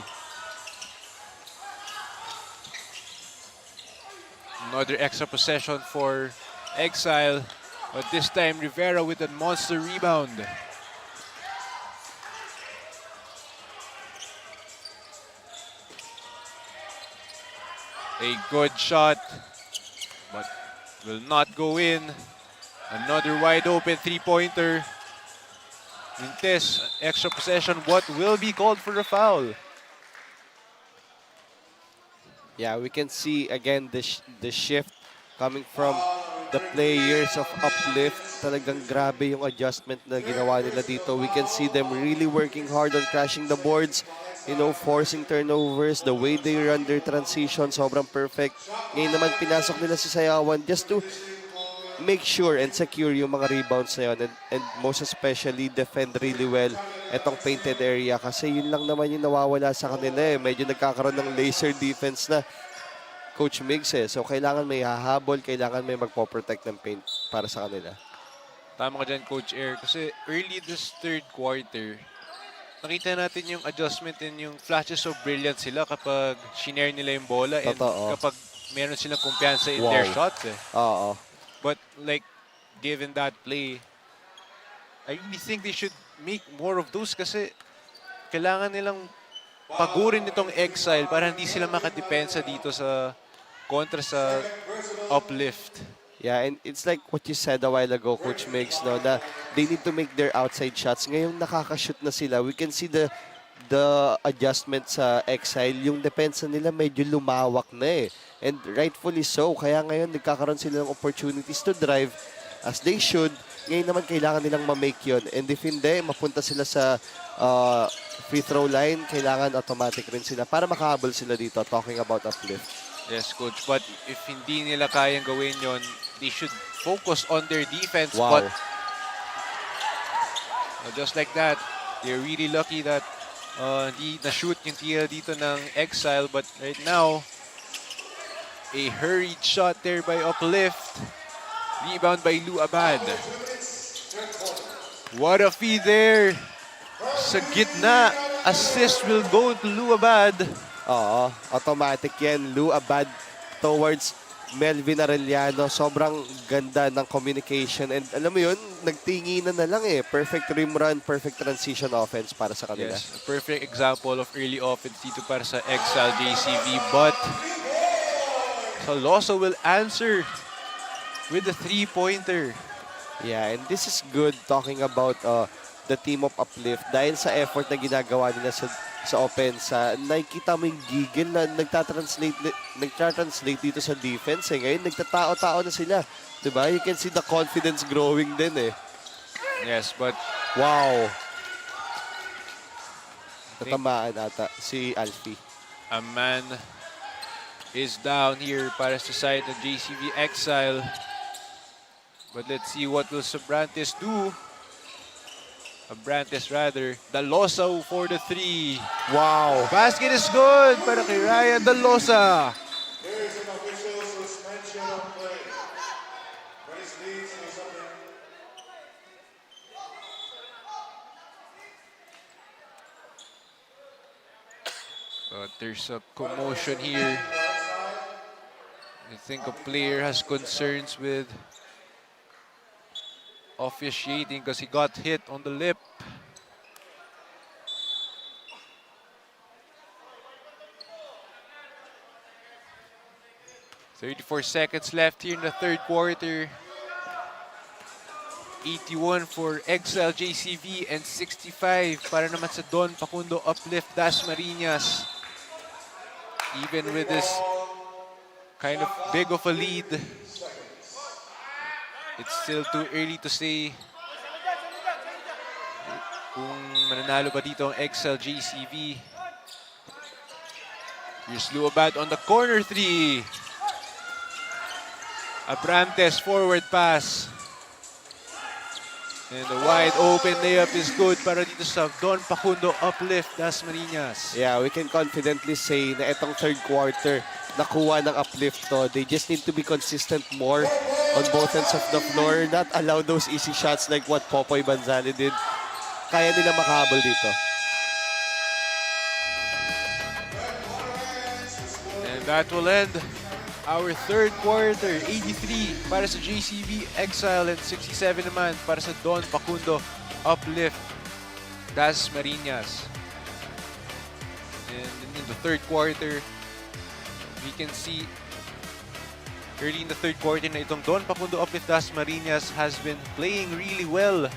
Another extra possession for Exile, but this time Rivera with a monster rebound. A good shot, but will not go in. Another wide open three-pointer. Mintes, extra possession, what will be called for a foul? Yeah, we can see again the shift coming from the players of Uplift. Talagang grabe yung adjustment na ginawa nila dito. We can see them really working hard on crashing the boards, you know, forcing turnovers, the way they run their transition, sobrang perfect. Ngayon naman pinasok nila si Sayawan just to make sure and secure yung mga rebounds na yun, and most especially defend really well etong painted area, kasi yun lang naman yung nawawala sa kanila eh. Medyo nagkakaroon ng laser defense na Coach Migs eh. So kailangan may hahabol, kailangan may magpo-protect ng paint para sa kanila. Tama ka dyan, Coach Air. Kasi early this third quarter, nakita natin yung adjustment and yung flashes of brilliance sila kapag shinare nila yung bola and Totoo. kapag meron silang kumpiyansa in their shots eh. Oo. But like, given that play, I really think they should make more of those kasi kailangan nilang pagurin itong Exile para hindi sila makadepensa dito sa kontra sa Uplift. Yeah, and it's like what you said a while ago, Coach Migs, no, na they need to make their outside shots. Ngayon nakaka-shoot na sila. We can see the adjustment sa Exile. Yung depensa nila medyo lumawak na eh. And rightfully so. Kaya ngayon nagkakaroon sila ng opportunities to drive as they should. Ngayon naman kailangan nilang ma-make yun. And if hindi, mapunta sila sa free throw line, kailangan automatic rin sila para makahabol sila dito, talking about Uplift. Yes, Coach. But if hindi nila kayang gawin yon, they should focus on their defense. Wow. But just like that, they're really lucky that hindi na-shoot yung tira dito ng Exile. But right now, a hurried shot there by Uplift. Rebound by Lou Abad. What a feed there. Sa gitna, assist will go to Lou Abad. Oo, automatic yan. Lou Abad towards Melvin Arellano. Sobrang ganda ng communication. And alam mo yun, nagtinginan na lang eh. Perfect rim run, perfect transition offense para sa kanila. Yes, a perfect example of early offense dito para sa Exile Jcb. But Saloso will answer with the three-pointer. Yeah, and this is good talking about the team of Uplift. Dahil sa effort na ginagawa nila sa offense, nakikita mo yung gigil na nagtatranslate dito sa defense. Eh. Ngayon, nagtatao-tao na sila. Diba? You can see the confidence growing din eh. Yes, but Wow! Natamaan ata si Alfie. a man is down here para sa side ng JCB Exile. But let's see what will Sabrantes do. Abrantes rather. Dalosa for the three. Wow! Basket is good para kay Ryan Dalosa. But there's a commotion here. I think a player has concerns with officiating because he got hit on the lip. "34 seconds left here in the third quarter. 81 for Exile Jcb and 65 para naman sa Don Pacunod Uplift Dasmarinas. Even with this kind of big of a lead, it's still too early to say kung mananalo ba dito ang Exile Jcb. Here's Luabad on the corner three. Abrantes forward pass. And the wide open layup is good para dito sa Don Pacunod Uplift Dasmarinas. Yeah, we can confidently say na itong third quarter nakuha ng Uplift to. They just need to be consistent more on both ends of the floor. Not allow those easy shots like what Popoy Banzali did. Kaya nila makahabol dito. And that will end our third quarter. 83 para sa JCB Exile and 67 naman para sa Don Pacunod Uplift Dasmarinas. And in the third quarter, we can see early in the third quarter na itong Don Pacunod Uplift Dasmarinas has been playing really well.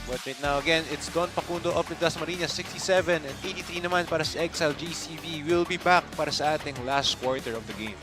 But right now, again, it's Don Pacunod Uplift Dasmarinas 67 and 83 naman para sa Exile Jcb. We'll be back para sa ating last quarter of the game.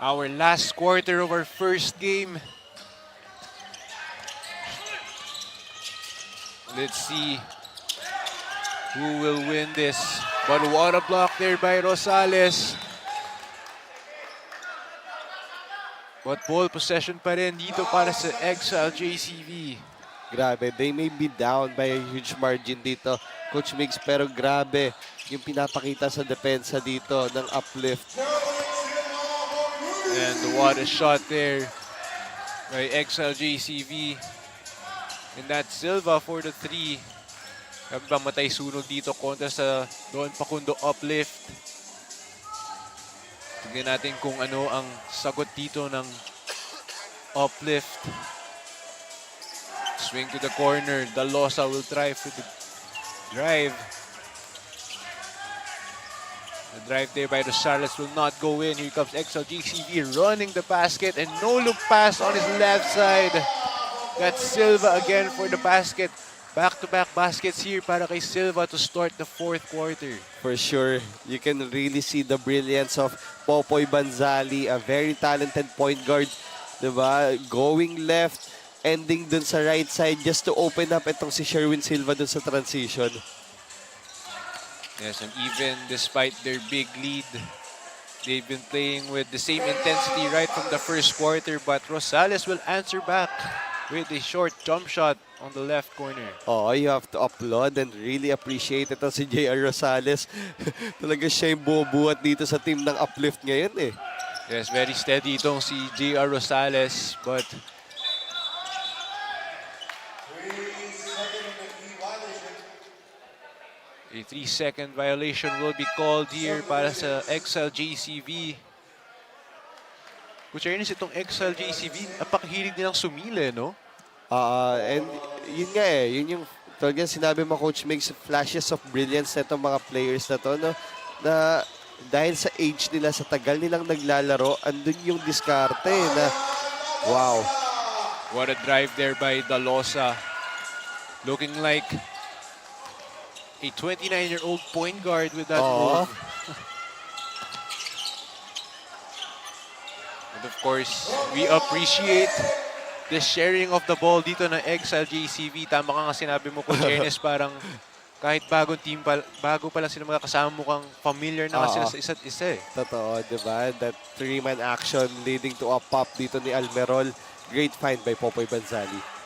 Our last quarter of our first game. Let's see who will win this. But what a block there by Rosales. But ball possession pa rin dito para sa Exile JCB. Grabe, they may be down by a huge margin dito, Coach Migs, pero grabe yung pinapakita sa depensa dito ng Uplift. And what a shot there by Exile JCB. And that's Silva for the 3. Matay sunog dito kontra sa Don Pacunod Uplift. Tignan natin kung ano ang sagot dito ng Uplift. Swing to the corner. Dalosa will try for the drive. The drive there by Rosales will not go in. Here comes Exile JCB running the basket and no look pass on his left side. That's Silva again for the basket. Back-to-back baskets here para kay Silva to start the fourth quarter. For sure, you can really see the brilliance of Popoy Banzali, a very talented point guard, diba? Going left, ending dun sa right side just to open up itong si Sherwin Silva dun sa transition. Yes, and even despite their big lead, they've been playing with the same intensity right from the first quarter, but Rosales will answer back with a short jump shot on the left corner. Oh, you have to applaud and really appreciate ito si J.R. Rosales. Talaga siya yung bumubuhat dito sa team ng Uplift ngayon eh. Yes, very steady itong si J.R. Rosales, but a 3-second violation will be called here para sa Exile JCB. Coach Ernest, itong Exile JCB, napakahilig nilang sumile, no? And yun nga eh, yun yung talagang sinabi mo, Coach Migs, flashes of brilliance na itong mga players na to, no? Na dahil sa age nila, sa tagal nilang naglalaro, andun yung diskarte na wow. What a drive there by Dalosa. Looking like a 29-year-old point guard with that move. And of course, we appreciate the sharing of the ball dito ng Exile JCB. Tama ka nga sinabi mo, Coach Ernest, parang kahit bagong team, bago pa lang sila magkakasama, mukhang familiar na sila sa isa't isa eh. Totoo, di ba? That three-man action leading to a pop dito ni Almerol. Great find by Popoy Banzali.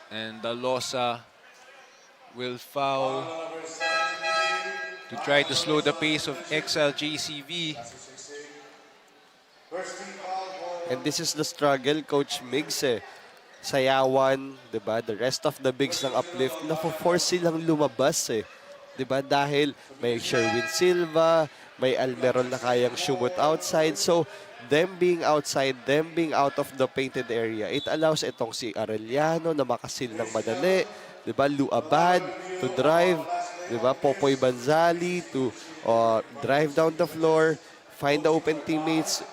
And Dalosa will foul to try to slow the pace of Exile JCB. And this is the struggle, Coach Migs eh. Sayawan, di ba? The rest of the bigs ng Uplift, na-force silang lumabas eh. Di ba? Dahil may Sherwin Silva, may Almerol na kayang shoot outside. So, them being outside, them being out of the painted area, it allows itong si Arellano na makasil ng madali. Di ba? Luabad to drive. Di ba? Popoy Banzali to drive down the floor, find the open teammates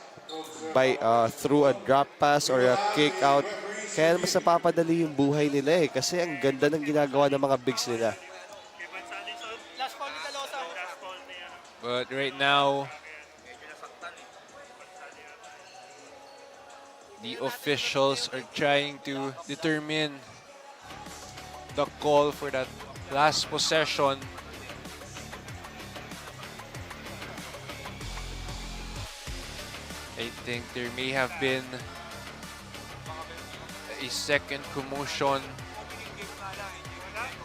by through a drop pass or a kick out. Kaya mas napapadali yung buhay nila eh. Kasi ang ganda ng ginagawa ng mga bigs nila. But right now, the officials are trying to determine the call for that last possession. I think there may have been a second commotion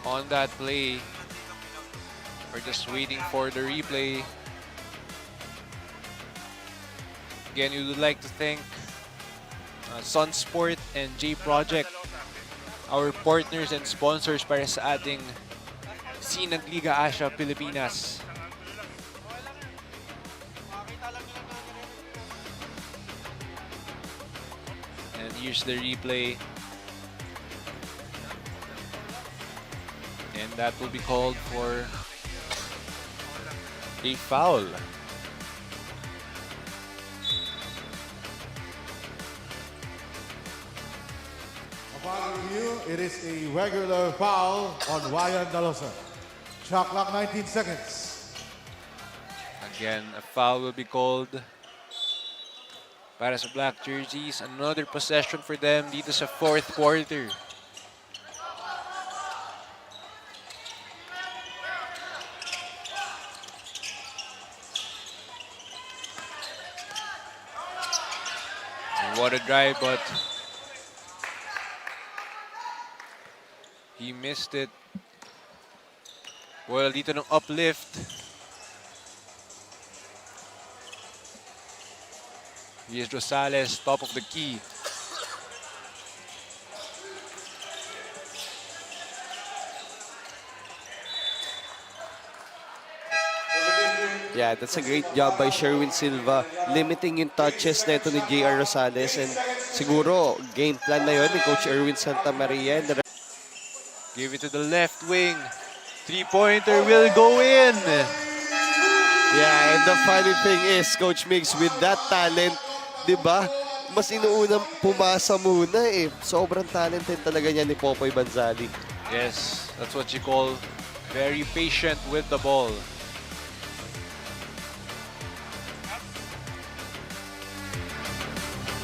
on that play. We're just waiting for the replay. Again, we would like to thank Sunsport and J Project, our partners and sponsors para sa ating Sinag Liga Asia Pilipinas. And here's the replay. And that will be called for a foul. Upon review, it is a regular foul on Ryan Dalosa. Shot clock 19 seconds. Again, a foul will be called para sa black jerseys. Another possession for them dito sa fourth quarter. And what a drive, but he missed it. Well, dito ng uplift. Here's Rosales, top of the key. Yeah, that's a great job by Sherwin Silva, limiting yung touches na ito ni JR Rosales. And siguro, game plan na yun ni Coach Erwin Santamaria. And Give it to the left wing. Three-pointer will go in. yeah, and the funny thing is, Coach Migs, with that talent, di ba, mas inuunang pumasa muna eh. Sobrang talented talaga niya ni Popoy Banzali. Yes, that's what you call very patient with the ball.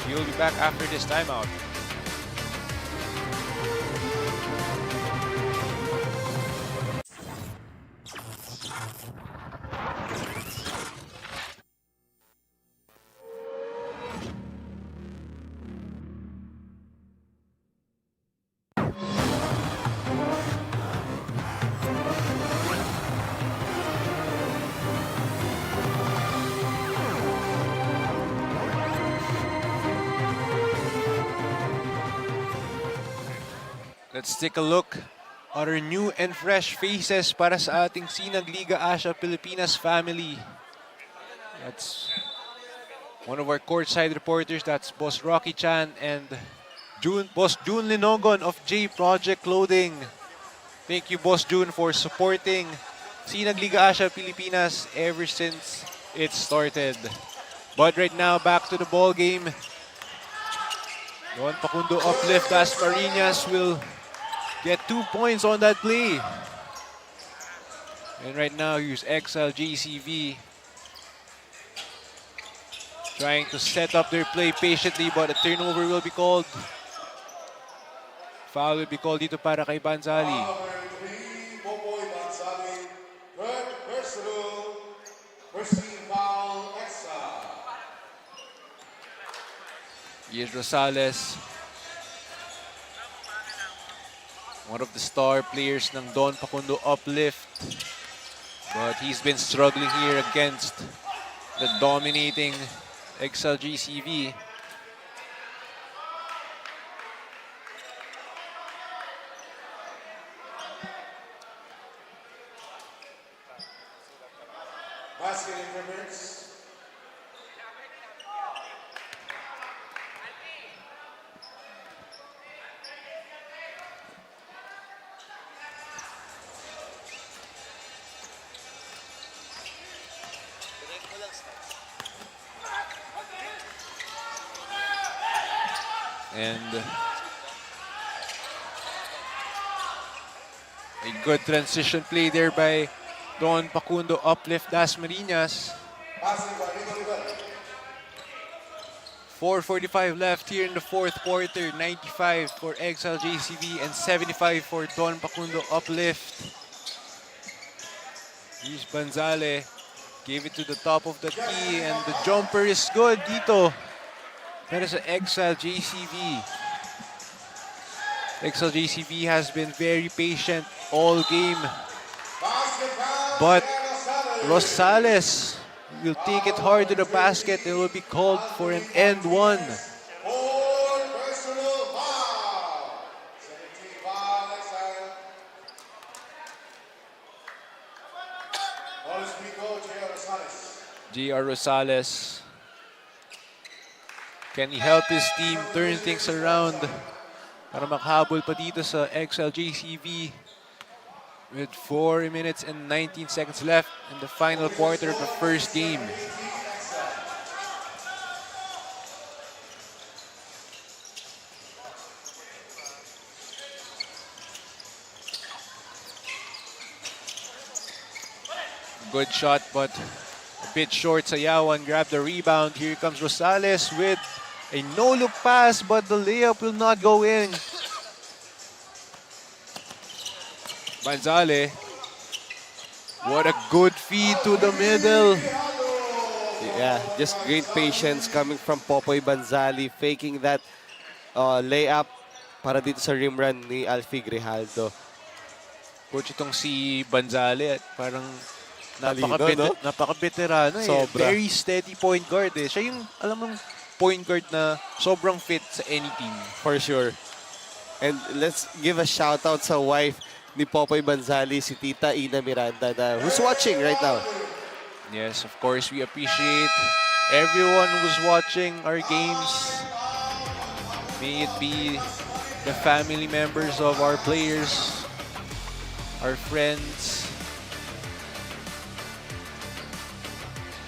He'll be back after this timeout. Let's take a look at our new and fresh faces para sa ating Sinag Liga Asia Pilipinas family. That's one of our courtside reporters. That's Boss Rocky Chan and Boss June Linogon of J Project Clothing. Thank you, Boss June, for supporting Sinag Liga Asia Pilipinas ever since it started. But right now, back to the ball game. Don Pacunod Uplift Dasmarinas will get 2 points on that play. And right now, here's Exile Jcb trying to set up their play patiently, but a turnover will be called. Foul will be called dito para kay Banzali. Popoy Banzali, third personal, first team foul, Exile. Here's Rosales. One of the star players ng Don Pacunod Uplift. But he's been struggling here against the dominating Exile Jcb. Basket increments. And a good transition play there by Don Pacunod Uplift Dasmarinas. 4:45 left here in the fourth quarter. 95 for Exile Jcb and 75 for Don Pacunod Uplift. Here's Banzale. Gave it to the top of the key and the jumper is good dito. That is an Exile Jcb. Exile Jcb has been very patient all game. But Rosales will take it hard to the basket. It will be called for an end one. Fourth personal foul. 17 foul, Exile. Ball is being called, JR Rosales. JR Rosales. Can he help his team turn things around para makahabol pa dito sa Exile Jcb with 4 minutes and 19 seconds left in the final quarter of the first game. Good shot, but A bit short, Sayawan grabbed the rebound. Here comes Rosales with a no-look pass, but the layup will not go in. Banzale. What a good feed to the middle. Yeah, just great patience coming from Popoy Banzali, faking that layup para dito sa rim run ni Alfie Grijaldo. Coach, itong si Banzale, parang Talino, no? napaka-veterano eh. Sobra. Very steady point guard eh. Siya yung, alam mong, point guard na sobrang fit sa any team. For sure. And let's give a shout out sa wife ni Popoy Banzali, si Tita Ina Miranda, na who's watching right now. Yes, of course, we appreciate everyone who's watching our games. May it be the family members of our players, our friends.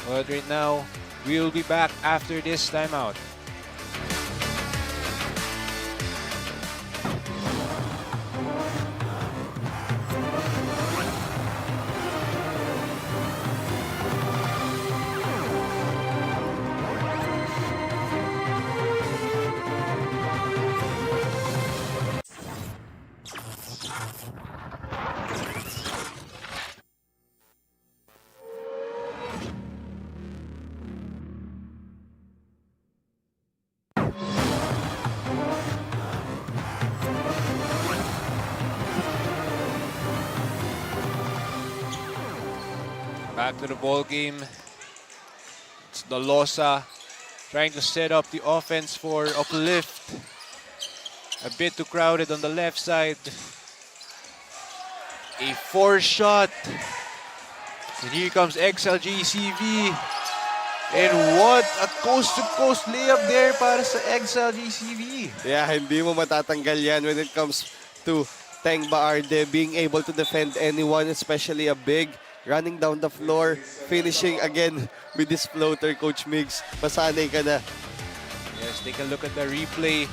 But right now, we will be back after this timeout. Back to the ball game. It's Dalosa trying to set up the offense for Uplift. A bit too crowded on the left side. A forced shot. And here comes Exile Jcb. And what a coast-to-coast layup there para sa Exile Jcb. Yeah, hindi mo matatanggal yan when it comes to Teng Baarde being able to defend anyone, especially a big, running down the floor, finishing again with this floater, Coach Migs. Masanay ka na. Yes, take a look at the replay.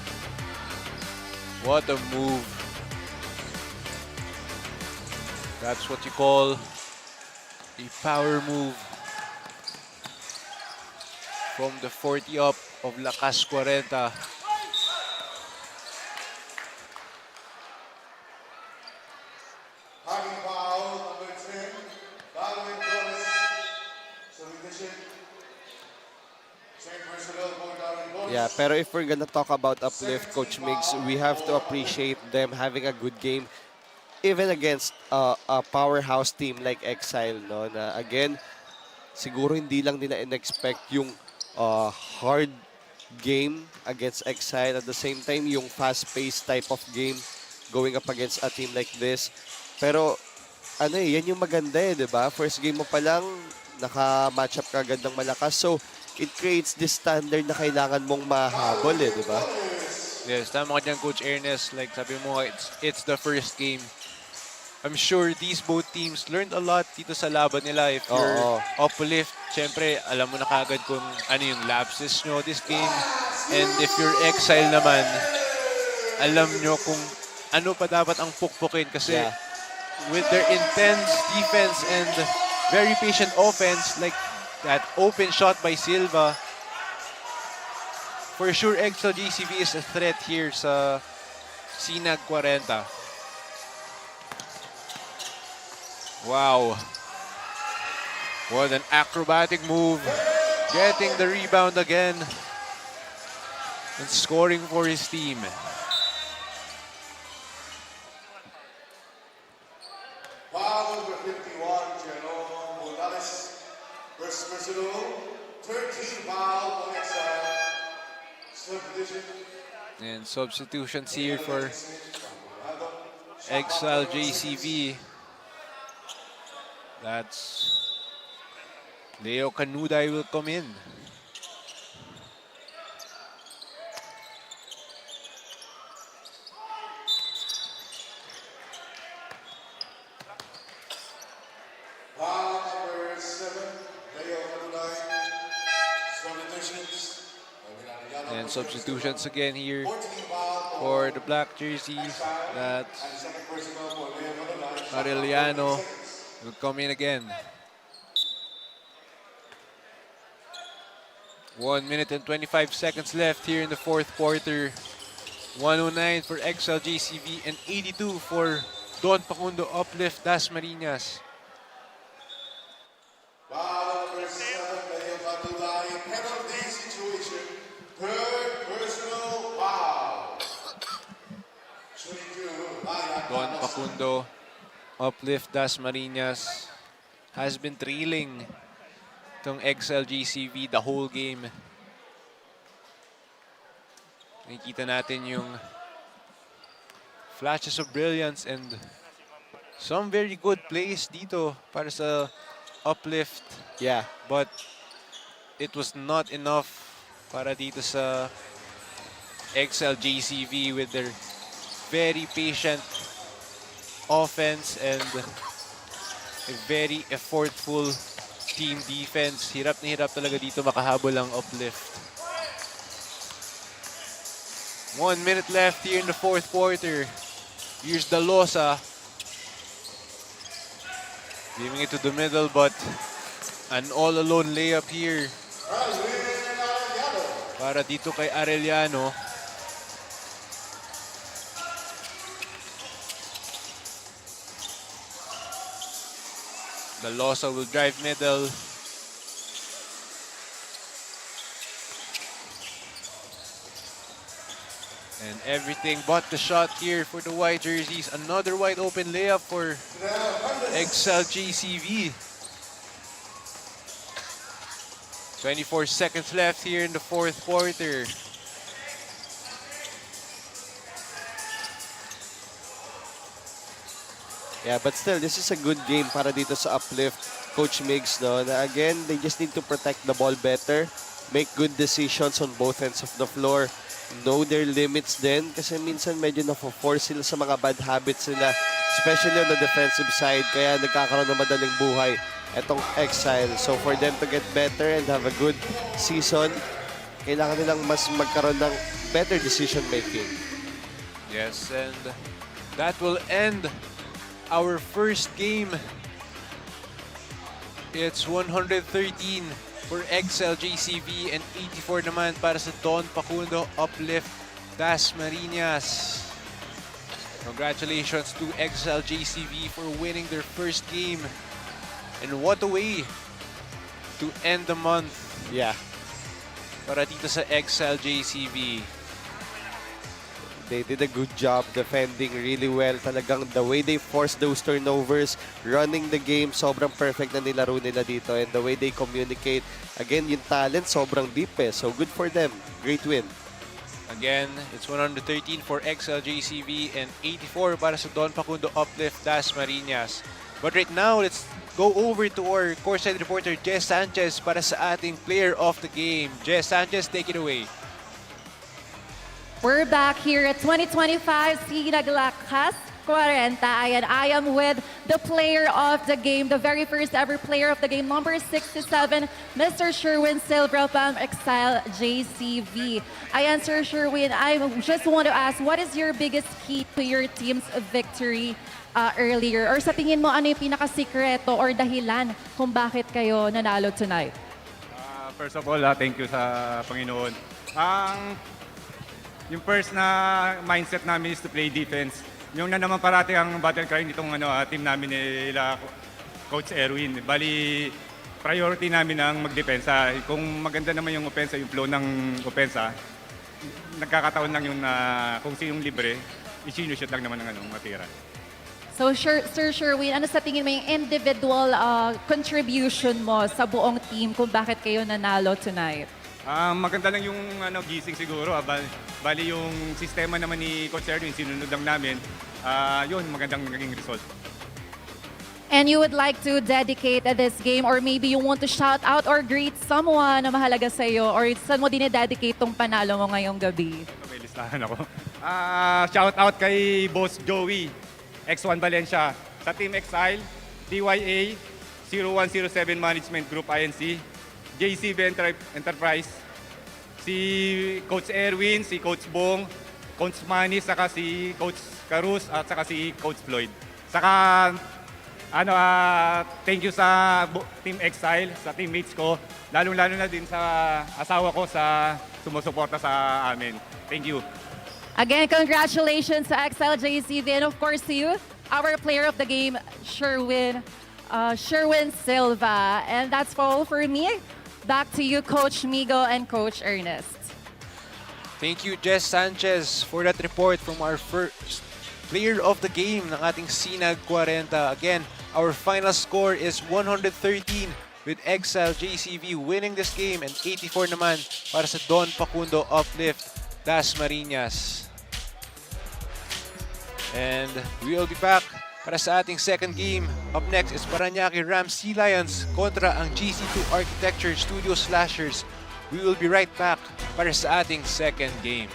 What a move. That's what you call a power move from the 40 up of Lakas Kwarenta. Hanging foul, number 10, Darwin Gomez. Submission. Same personnel for Darwin Gomez. Yeah, pero if we're gonna talk about Uplift, Coach Migs, we have to appreciate them having a good game even against a powerhouse team like Exile, no? Na again, siguro hindi lang nila in-expect yung hard game against Exile. At the same time, yung fast-paced type of game going up against a team like this. Pero ano eh, yan yung maganda eh, di ba? First game mo pa lang, naka-match up ka agad ng malakas. So, it creates this standard na kailangan mong mahabol eh, di ba? Yes, tama ka dyan, Coach Ernest. Like sabi mo, it's the first game. I'm sure these both teams learned a lot dito sa laban nila. If you're Uplift, syempre, alam mo na kagad kung ano yung lapses nyo this game. And if you're Exile naman, alam nyo kung ano pa dapat ang pukpukin. Kasi with their intense defense and very patient offense, like that open shot by Silva, for sure Exile Jcb is a threat here sa Sinag Kwarenta. Wow. What an acrobatic move. Getting the rebound again. And scoring for his team. Foul number 51, Jerome Morales versus Personal. 13 foul on Exile. Subdivision. And substitutions here for Exile Jcb. That's Leo Canuday will come in. Foul number 7, Leo Canunay. Substitutions. And substitutions again here 14 foul for the black jerseys. That's second personal for Leo Canunay. Arellano will come in again. 1 minute and 25 seconds left here in the fourth quarter. 109 for Exile Jcb and 82 for Don Pacunod Uplift Dasmarinas. Foul number 7, medyo katulay. Penalty situation. Third personal foul. 22, Don Pacunod Uplift Dasmarinas has been trailing itong Exile Jcb the whole game. Nakikita natin yung flashes of brilliance and some very good plays dito para sa Uplift. Yeah. But it was not enough para dito sa Exile Jcb with their very patient offense and a very effortful team defense. Hirap na hirap talaga dito makahabol ang Uplift. 1 minute left here in the fourth quarter. Here's Dalosa. Giving it to the middle, but an all-alone layup here para dito kay Arellano. Dalosa will drive middle. And everything but the shot here for the white jerseys. Another wide open layup for Exile Jcb. 24 seconds left here in the fourth quarter. Yeah, but still, this is a good game para dito sa Uplift, Coach Migs, no? Na again, they just need to protect the ball better, make good decisions on both ends of the floor, know their limits din, kasi minsan medyo na-force sila sa mga bad habits nila, especially on the defensive side, kaya nagkakaroon ng madaling buhay etong Exile. So for them to get better and have a good season, kailangan nilang mas magkaroon ng better decision making. Yes, and that will end our first game. It's 113 for Exile Jcb and 84 naman para sa Don Pacunod Uplift Dasmarinas. Congratulations to Exile Jcb for winning their first game. And what a way to end the month Yeah. para dito sa Exile Jcb. They did a good job defending really well. Talagang the way they forced those turnovers, running the game, sobrang perfect na nilaro nila dito. And the way they communicate, again, yung talent, sobrang deep eh. So good for them. Great win. Again, it's 113 for Exile Jcb and 84 para sa Don Pacunod Uplift Dasmarinas. But right now, let's go over to our courtside reporter, Jess Sanchez, para sa ating player of the game. Jess Sanchez, take it away. We're back here at 2025 Sinag Kwarenta. And I am with the player of the game, the very first ever player of the game, number 67, Mr. Sherwin Silva from Exile Jcb. Ayan, Sir Sherwin, I just want to ask, what is your biggest key to your team's victory earlier? Or sa tingin mo, ano yung pinakasikreto or dahilan kung bakit kayo nanalo tonight? First of all, thank you sa Panginoon. Yung first na mindset namin is to play defense. Yung na naman parati ang battle cry nitong team namin nila Coach Erwin. Bali, priority namin ang magdepensa. Kung maganda naman yung opensa, yung flow ng opensa, nagkakataon lang yung kung sinong libre, isinushoot lang naman ng matira. So, Sir Sherwin, ano sa tingin mo yung individual contribution mo sa buong team kung bakit kayo nanalo tonight? Maganda lang yung gising siguro. Bali yung sistema naman ni Coach Erwin, sinunod lang namin. Yun, magandang naging result. And you would like to dedicate this game or maybe you want to shout out or greet someone na mahalaga sa iyo or saan mo dinededicate tong panalo mo ngayong gabi? May listahan ako. Shout out kay Boss Joey, X1 Valencia, sa Team Exile, DYA, 0107 Management Group INC, JCB Enterprise, si Coach Erwin, si Coach Bong, Coach Manny, saka si Coach Carus at saka si Coach Floyd. Saka Thank you sa Team Exile, sa teammates ko, lalong-lalo na din sa asawa ko sa sumusuporta sa amin. Thank you. Again, congratulations to Exile Jcb and of course to you, our player of the game, Sherwin Silva. And that's all for me. Back to you, Coach Migo and Coach Ernest. Thank you, Jess Sanchez, for that report from our first player of the game ng ating Sinag Kwarenta. Again, our final score is 113 with Exile Jcb winning this game and 84 naman para sa Pacunod Uplift Dasmarinas. And we will be back para sa ating second game. Up next is Paranaque Rams Sea Lions kontra ang GC2 Architecture Studio Slashers. We will be right back para sa ating second game.